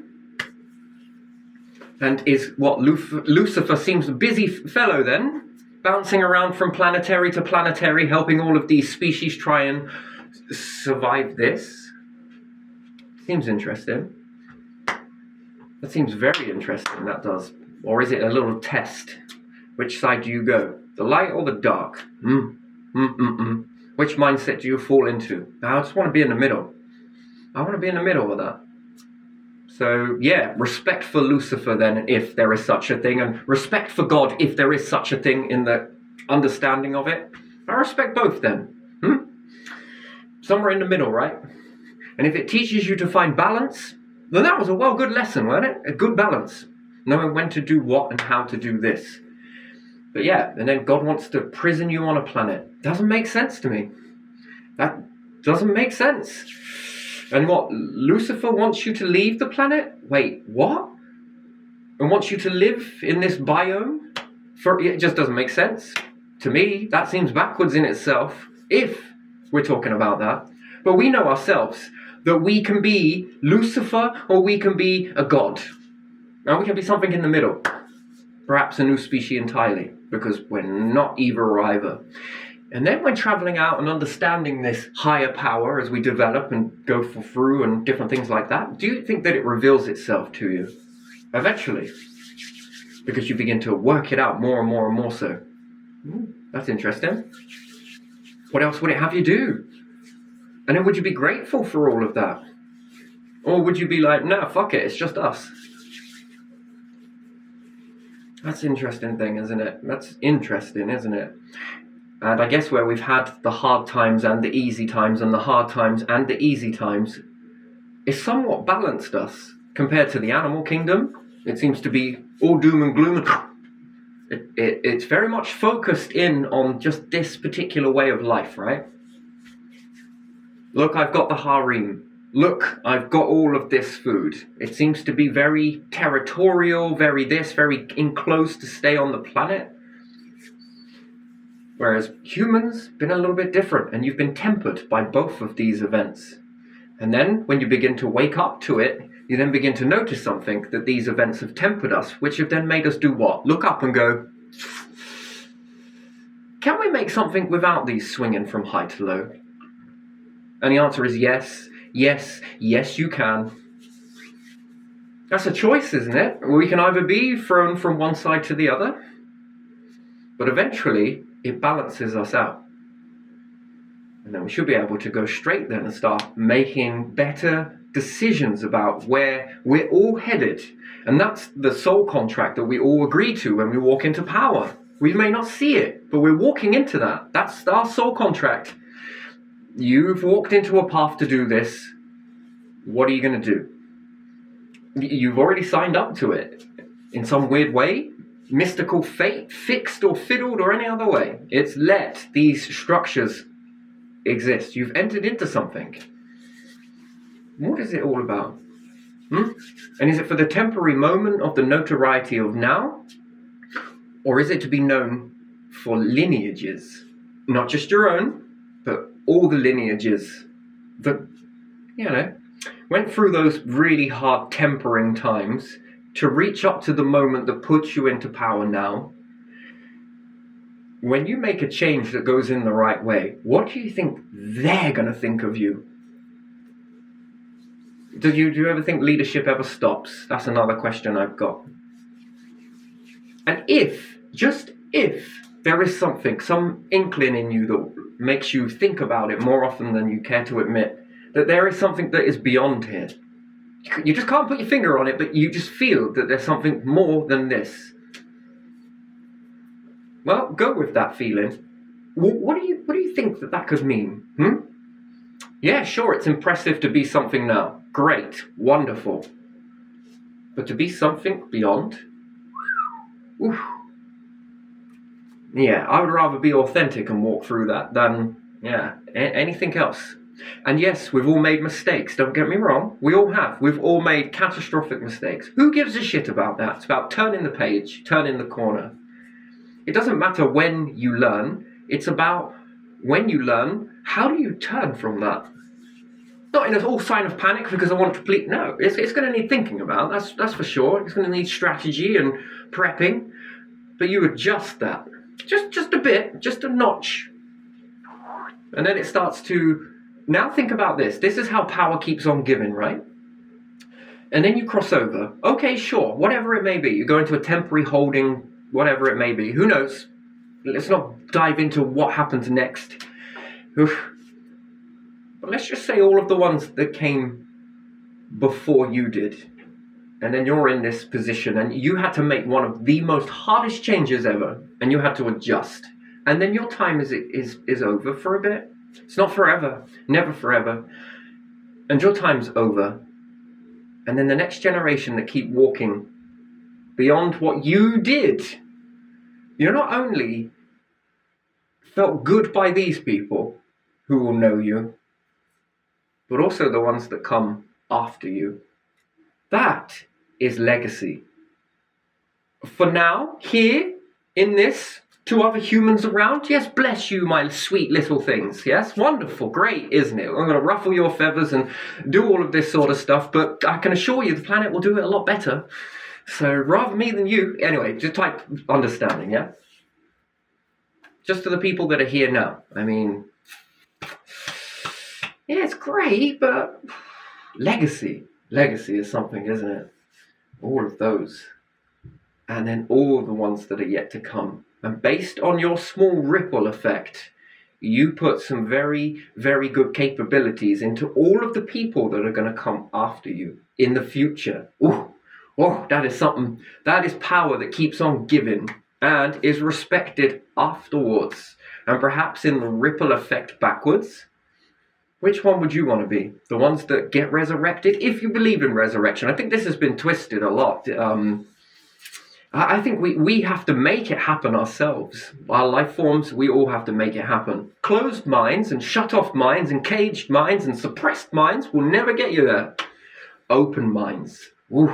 And is what Lucifer seems a busy fellow then, bouncing around from planetary to planetary, helping all of these species try and survive this? Seems interesting. That seems very interesting, that does. Or is it a little test? Which side do you go? The light or the dark? Which mindset do you fall into? I just want to be in the middle. I want to be in the middle of that. So, yeah, respect for Lucifer then, if there is such a thing, and respect for God, if there is such a thing in the understanding of it. I respect both then. Somewhere in the middle, right? And if it teaches you to find balance, then that was a good lesson, wasn't it? A good balance. Knowing when to do what and how to do this. But yeah, and then God wants to prison you on a planet. Doesn't make sense to me. That doesn't make sense. And what, Lucifer wants you to leave the planet? Wait, what? And wants you to live in this biome? It just doesn't make sense. To me, that seems backwards in itself, if we're talking about that. But we know ourselves that we can be Lucifer or we can be a god. Now we can be something in the middle. Perhaps a new species entirely, because we're not either or either. And then when traveling out and understanding this higher power as we develop and go through and different things like that, do you think that it reveals itself to you eventually? Because you begin to work it out more and more and more so. That's interesting. What else would it have you do? And then would you be grateful for all of that? Or would you be like, nah, fuck it, it's just us? That's an interesting thing, isn't it? That's interesting, isn't it? And I guess where we've had the hard times and the easy times and the hard times and the easy times, it's somewhat balanced us compared to the animal kingdom. It seems to be all doom and gloom. It's very much focused in on just this particular way of life, right? Look, I've got the harem. Look, I've got all of this food. It seems to be very territorial, very enclosed to stay on the planet. Whereas humans, been a little bit different, and you've been tempered by both of these events. And then, when you begin to wake up to it, you then begin to notice something, that these events have tempered us, which have then made us do what? Look up and go, can we make something without these swinging from high to low? And the answer is yes, yes, yes you can. That's a choice, isn't it? We can either be thrown from one side to the other, but eventually it balances us out. And then we should be able to go straight then and start making better decisions about where we're all headed. And that's the soul contract that we all agree to when we walk into power. We may not see it, but we're walking into that. That's our soul contract. You've walked into a path to do this. What are you going to do? You've already signed up to it in some weird way. Mystical fate, fixed or fiddled or any other way. It's let these structures exist. You've entered into something. What is it all about? And is it for the temporary moment of the notoriety of now? Or is it to be known for lineages? Not just your own, but all the lineages that, went through those really hard tempering times to reach up to the moment that puts you into power now. When you make a change that goes in the right way, what do you think they're going to think of you? Do you ever think leadership ever stops? That's another question I've got. And just if, there is something, some inkling in you that makes you think about it more often than you care to admit, that there is something that is beyond here. You just can't put your finger on it, but you just feel that there's something more than this. Well, go with that feeling. What do you think that could mean? Yeah, sure, it's impressive to be something now. Great, wonderful. But to be something beyond? Oof. Yeah, I would rather be authentic and walk through that than, anything else. And yes, we've all made mistakes, don't get me wrong. We all have. We've all made catastrophic mistakes. Who gives a shit about that? It's about turning the page, turning the corner. It doesn't matter when you learn. It's about when you learn, how do you turn from that? Not in all sign of panic because I want to complete. No, it's going to need thinking about. That's for sure. It's going to need strategy and prepping. But you adjust that. Just a bit, just a notch. And then it starts to... Now think about this. This is how power keeps on giving, right? and then you cross over. Okay, sure, whatever it may be. You go into a temporary holding, whatever it may be. Who knows? Let's not dive into what happens next. Oof. But let's just say all of the ones that came before you did. And then you're in this position and you had to make one of the most hardest changes ever. And you had to adjust. And then your time is over for a bit. It's not forever. Never forever. And your time's over. And then the next generation that keep walking beyond what you did, you not only felt good by these people who will know you, but also the ones that come after you. That is legacy. For now, here, in this, 2 other humans around, yes, bless you, my sweet little things, yes, wonderful, great, isn't it? I'm going to ruffle your feathers and do all of this sort of stuff, but I can assure you the planet will do it a lot better. So rather me than you. Anyway, just type understanding, yeah? Just to the people that are here now. I mean, yeah, it's great, but legacy. Legacy is something, isn't it? All of those. And then all the ones that are yet to come. And based on your small ripple effect, you put some very, very good capabilities into all of the people that are going to come after you in the future. Ooh, oh, that is something. That is power that keeps on giving and is respected afterwards. And perhaps in the ripple effect backwards. Which one would you want to be? The ones that get resurrected? If you believe in resurrection. I think this has been twisted a lot. I think we have to make it happen ourselves. Our life forms, we all have to make it happen. Closed minds and shut off minds and caged minds and suppressed minds will never get you there. Open minds. Ooh,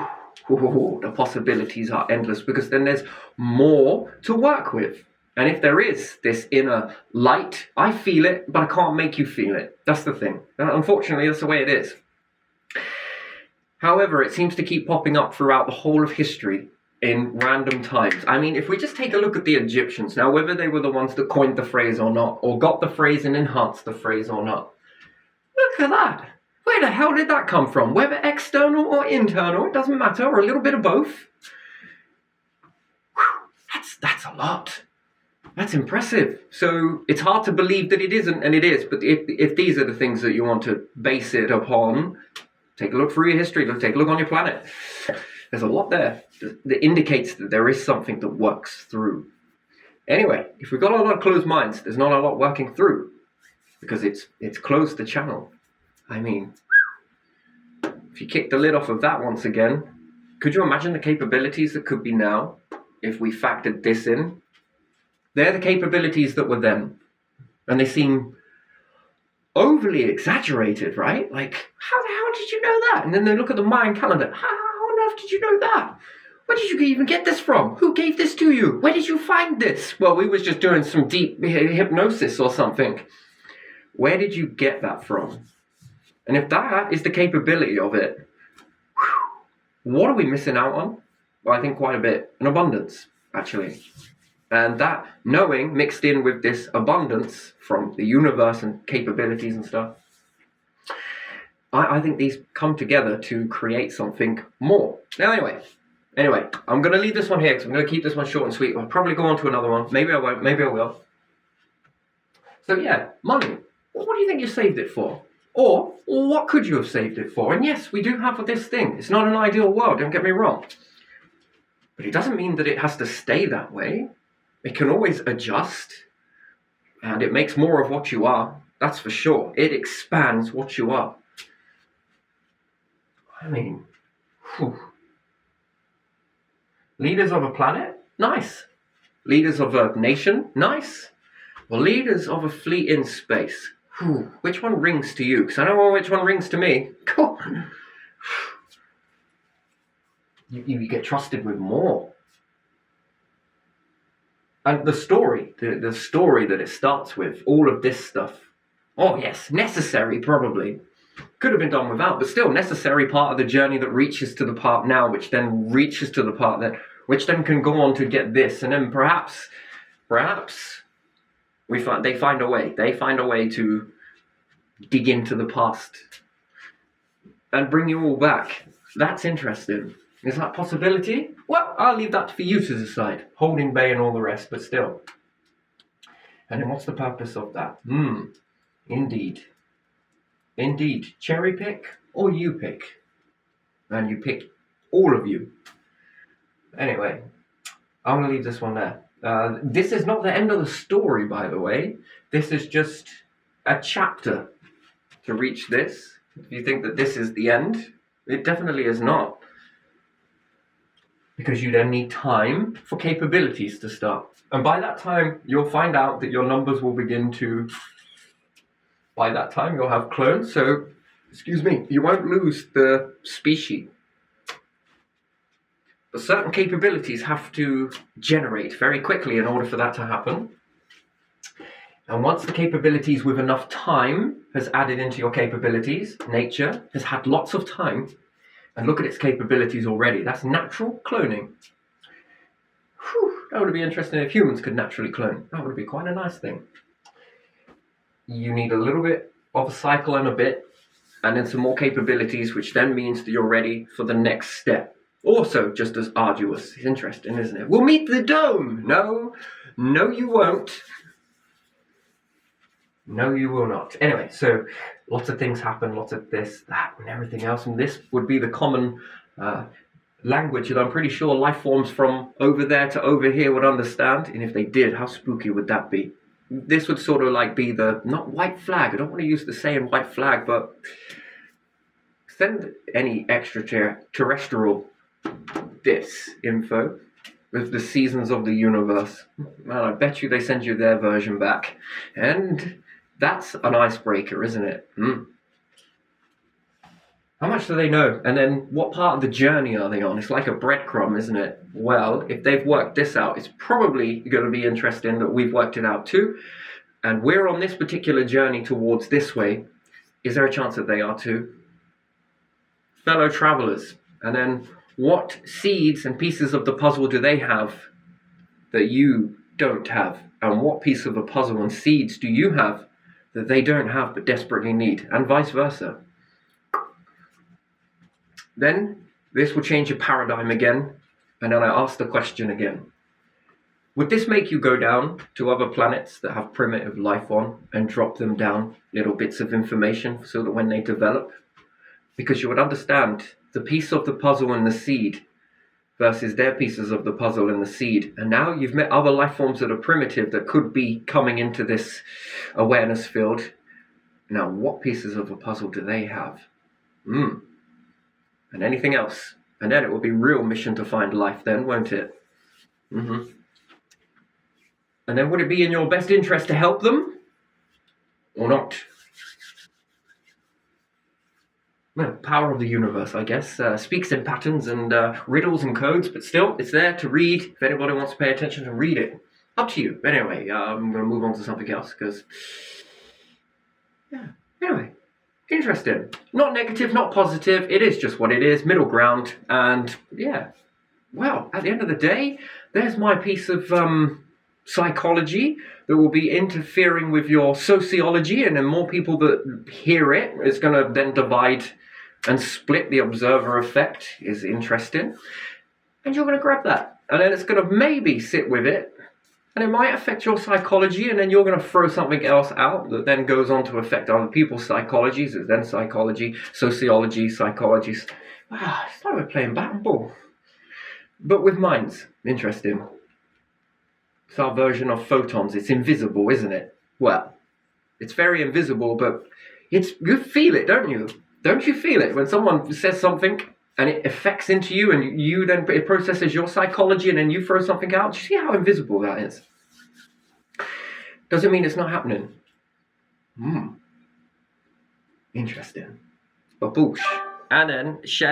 the possibilities are endless because then there's more to work with. And if there is this inner light, I feel it, but I can't make you feel it. That's the thing. Unfortunately, that's the way it is. However, it seems to keep popping up throughout the whole of history in random times. I mean, if we just take a look at the Egyptians, now whether they were the ones that coined the phrase or not, or got the phrase and enhanced the phrase or not, look at that. Where the hell did that come from? Whether external or internal, it doesn't matter, or a little bit of both. Whew, that's a lot. That's impressive. So it's hard to believe that it isn't, and it is. But if these are the things that you want to base it upon, take a look through your history, take a look on your planet. There's a lot there that indicates that there is something that works through. Anyway, if we've got a lot of closed minds, there's not a lot working through because it's closed the channel. I mean, if you kick the lid off of that once again, could you imagine the capabilities that could be now if we factored this in? They're the capabilities that were then, and they seem overly exaggerated, right? Like, how did you know that? And then they look at the Mayan calendar. How on earth did you know that? Where did you even get this from? Who gave this to you? Where did you find this? Well, we was just doing some deep hypnosis or something. Where did you get that from? And if that is the capability of it, what are we missing out on? Well, I think quite a bit. An abundance, actually. And that knowing mixed in with this abundance from the universe and capabilities and stuff, I think these come together to create something more. Now, anyway, I'm going to leave this one here because I'm going to keep this one short and sweet. I'll probably go on to another one. Maybe I won't. Maybe I will. So yeah, money. What do you think you saved it for? Or what could you have saved it for? And yes, we do have this thing. It's not an ideal world, don't get me wrong. But it doesn't mean that it has to stay that way. It can always adjust. And it makes more of what you are. That's for sure. It expands what you are. I mean, whew. Leaders of a planet? Nice. Leaders of a nation? Nice. Well, leaders of a fleet in space. Whew. Which one rings to you? Because I know which one rings to me. Cool. You get trusted with more. And the story that it starts with, all of this stuff. Oh yes, necessary probably. Could have been done without, but still necessary part of the journey that reaches to the part now, which then reaches to the part that, which then can go on to get this, and then perhaps, they find a way to dig into the past and bring you all back. That's interesting. Is that a possibility? Well, I'll leave that for you to decide. Holding bay and all the rest, but still. And then what's the purpose of that? Indeed. Indeed. Cherry pick or you pick? And you pick all of you. Anyway, I'm going to leave this one there. This is not the end of the story, by the way. This is just a chapter to reach this. If you think that this is the end, it definitely is not. Because you then need time for capabilities to start. And by that time, you'll find out that your numbers will begin to... By that time, you'll have clones, so, you won't lose the species. But certain capabilities have to generate very quickly in order for that to happen. And once the capabilities with enough time has added into your capabilities, nature has had lots of time, and look at its capabilities already. That's natural cloning. That would be interesting if humans could naturally clone. That would be quite a nice thing. You need a little bit of a cycle and a bit, and then some more capabilities, which then means that you're ready for the next step. Also just as arduous. It's interesting, isn't it? We'll meet the dome! No, you won't. No, you will not. Anyway, so lots of things happen, lots of this, that, and everything else. And this would be the common language that I'm pretty sure life forms from over there to over here would understand. And if they did, how spooky would that be? This would sort of like be the, not white flag. I don't want to use the saying white flag, but send any extraterrestrial this info with the seasons of the universe. Man, I bet you they send you their version back. And that's an icebreaker, isn't it? How much do they know? And then what part of the journey are they on? It's like a breadcrumb, isn't it? Well, if they've worked this out, it's probably going to be interesting that we've worked it out too. And we're on this particular journey towards this way. Is there a chance that they are too? Fellow travelers. And then what seeds and pieces of the puzzle do they have that you don't have? And what piece of the puzzle and seeds do you have that they don't have but desperately need? And vice versa. Then this will change your paradigm again. And then I ask the question again. Would this make you go down to other planets that have primitive life on and drop them down little bits of information so that when they develop? Because you would understand the piece of the puzzle and the seed versus their pieces of the puzzle and the seed. And now you've met other life forms that are primitive that could be coming into this awareness field. Now, what pieces of the puzzle do they have? And anything else? And then it will be real mission to find life then, won't it? And then would it be in your best interest to help them? Or not? Well, power of the universe, I guess. Speaks in patterns and riddles and codes, but still, it's there to read. If anybody wants to pay attention to read it, up to you. But anyway, I'm going to move on to something else, because... yeah, anyway. Interesting. Not negative, not positive. It is just what it is. Middle ground. And, yeah. Well, at the end of the day, there's my piece of psychology that will be interfering with your sociology, and then more people that hear it is going to then divide and split the observer effect. Is interesting. And you're going to grab that. And then it's going to maybe sit with it. And it might affect your psychology, and then you're going to throw something else out that then goes on to affect other people's psychologies. It's then psychology, sociology, psychology. It's like we're playing bat ball. But with minds. Interesting. It's our version of photons. It's invisible, isn't it? Well, it's very invisible, but you feel it, don't you? Don't you feel it when someone says something and it affects into you, and it processes your psychology, and then you throw something out? Do you see how invisible that is? Doesn't mean it's not happening. Interesting. Baboosh. And then